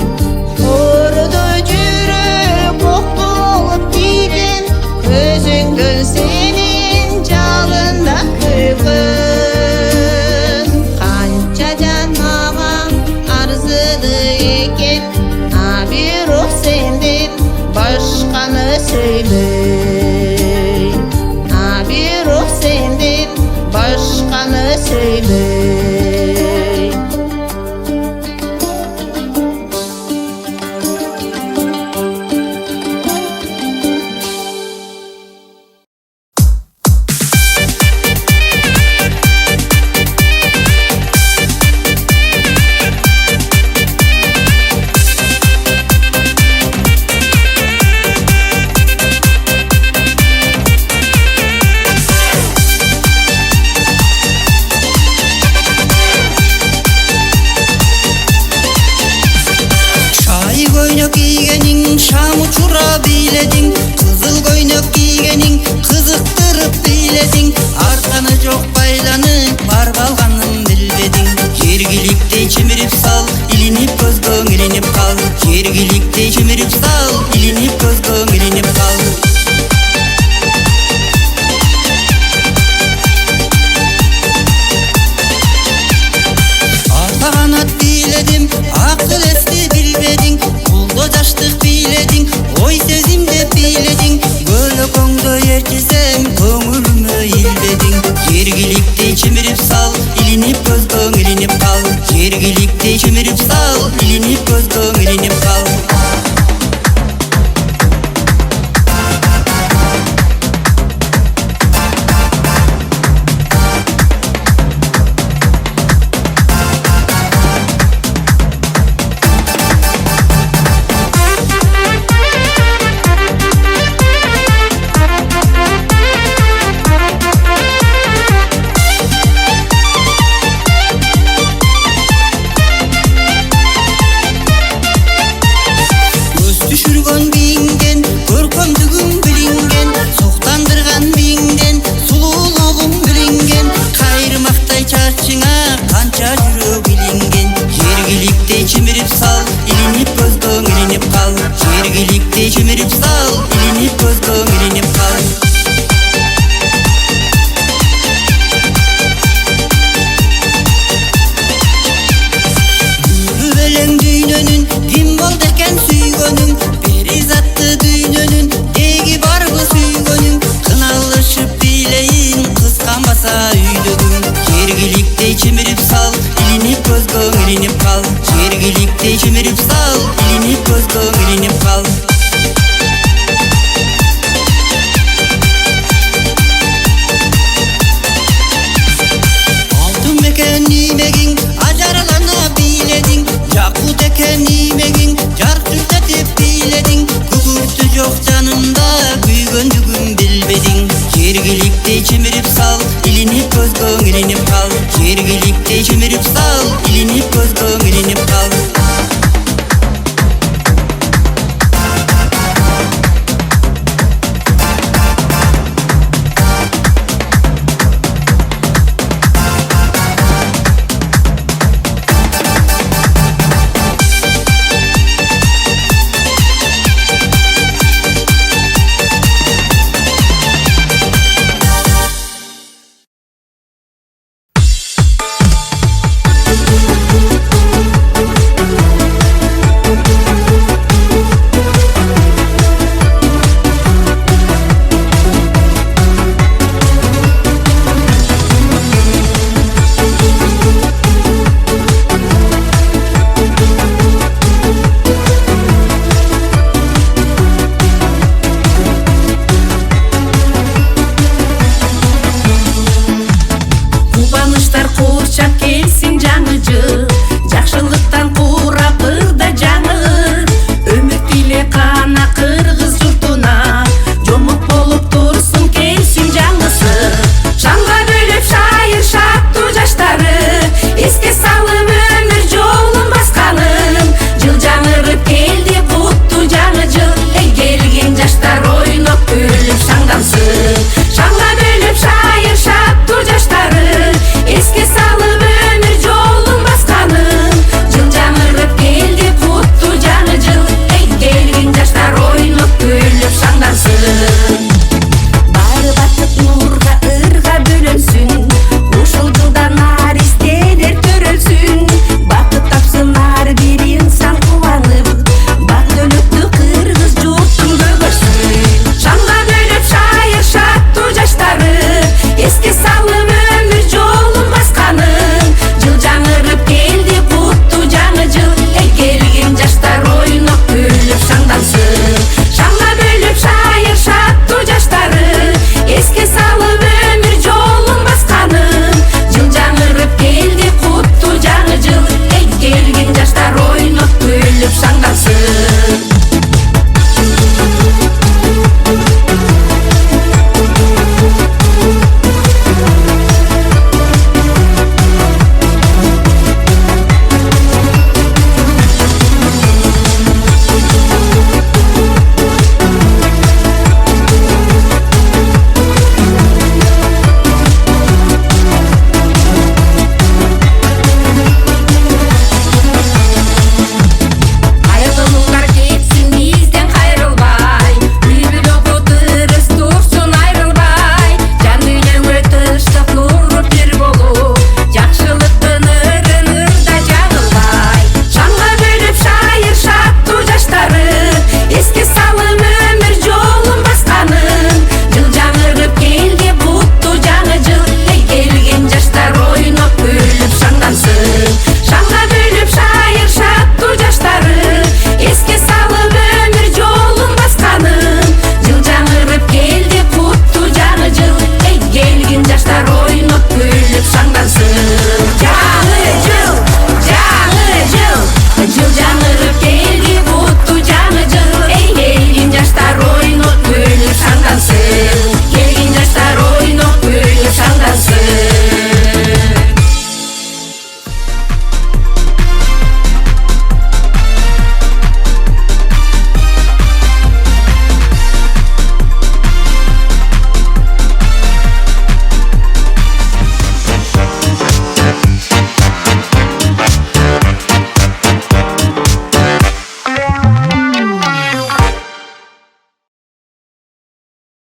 Ордо жүрөк ок болуп тийген, көзүңдөн сенин жалында күйгөн. Канча жан мага арзыды экен, бирок сенден башканы сүйбөй. Бирок сенден башканы сүйбөй. Көйнөк кийгениң шам учура бийледиң, кызыл көйнөк кийгениң кызыктырып бийледиң. Арканы жок байланың бар калганын билбедиң. Жергиликтей чимирип сал, илинип көзгөң илинип кал. Жергиликтей чимирип сал, илинип көзгөң илинип кал. Ата канат бийледим, акыл эсти билбедиң. Улдо жаштык бийледиң, ой сезимде бийледиң. Көлөкөңдө ээрчисең, көңүлүмө илбедиң. Жергиликтей чимирип сал, илинип көзгөң илинип кал. Жергиликтей чимирип сал, илинип көзгөң илинип кал. Чимирип сал, илинип көзгөң илинип кал. Белең дүйнөнүн ким болду экен сүйгөнүң, перизатты дүйнөнүн деги барбы сүйгөнүң. Кыналышып бийлейин, кысканбаса үйдөгүң. Жергиликтей чимирип сал, илинип көзгөң илинип кал. Жергиликтей чимирип сал, илинип көзгөң илинип кал. жаштар ойноп күлүп шаңдансын. Жаңы жыл,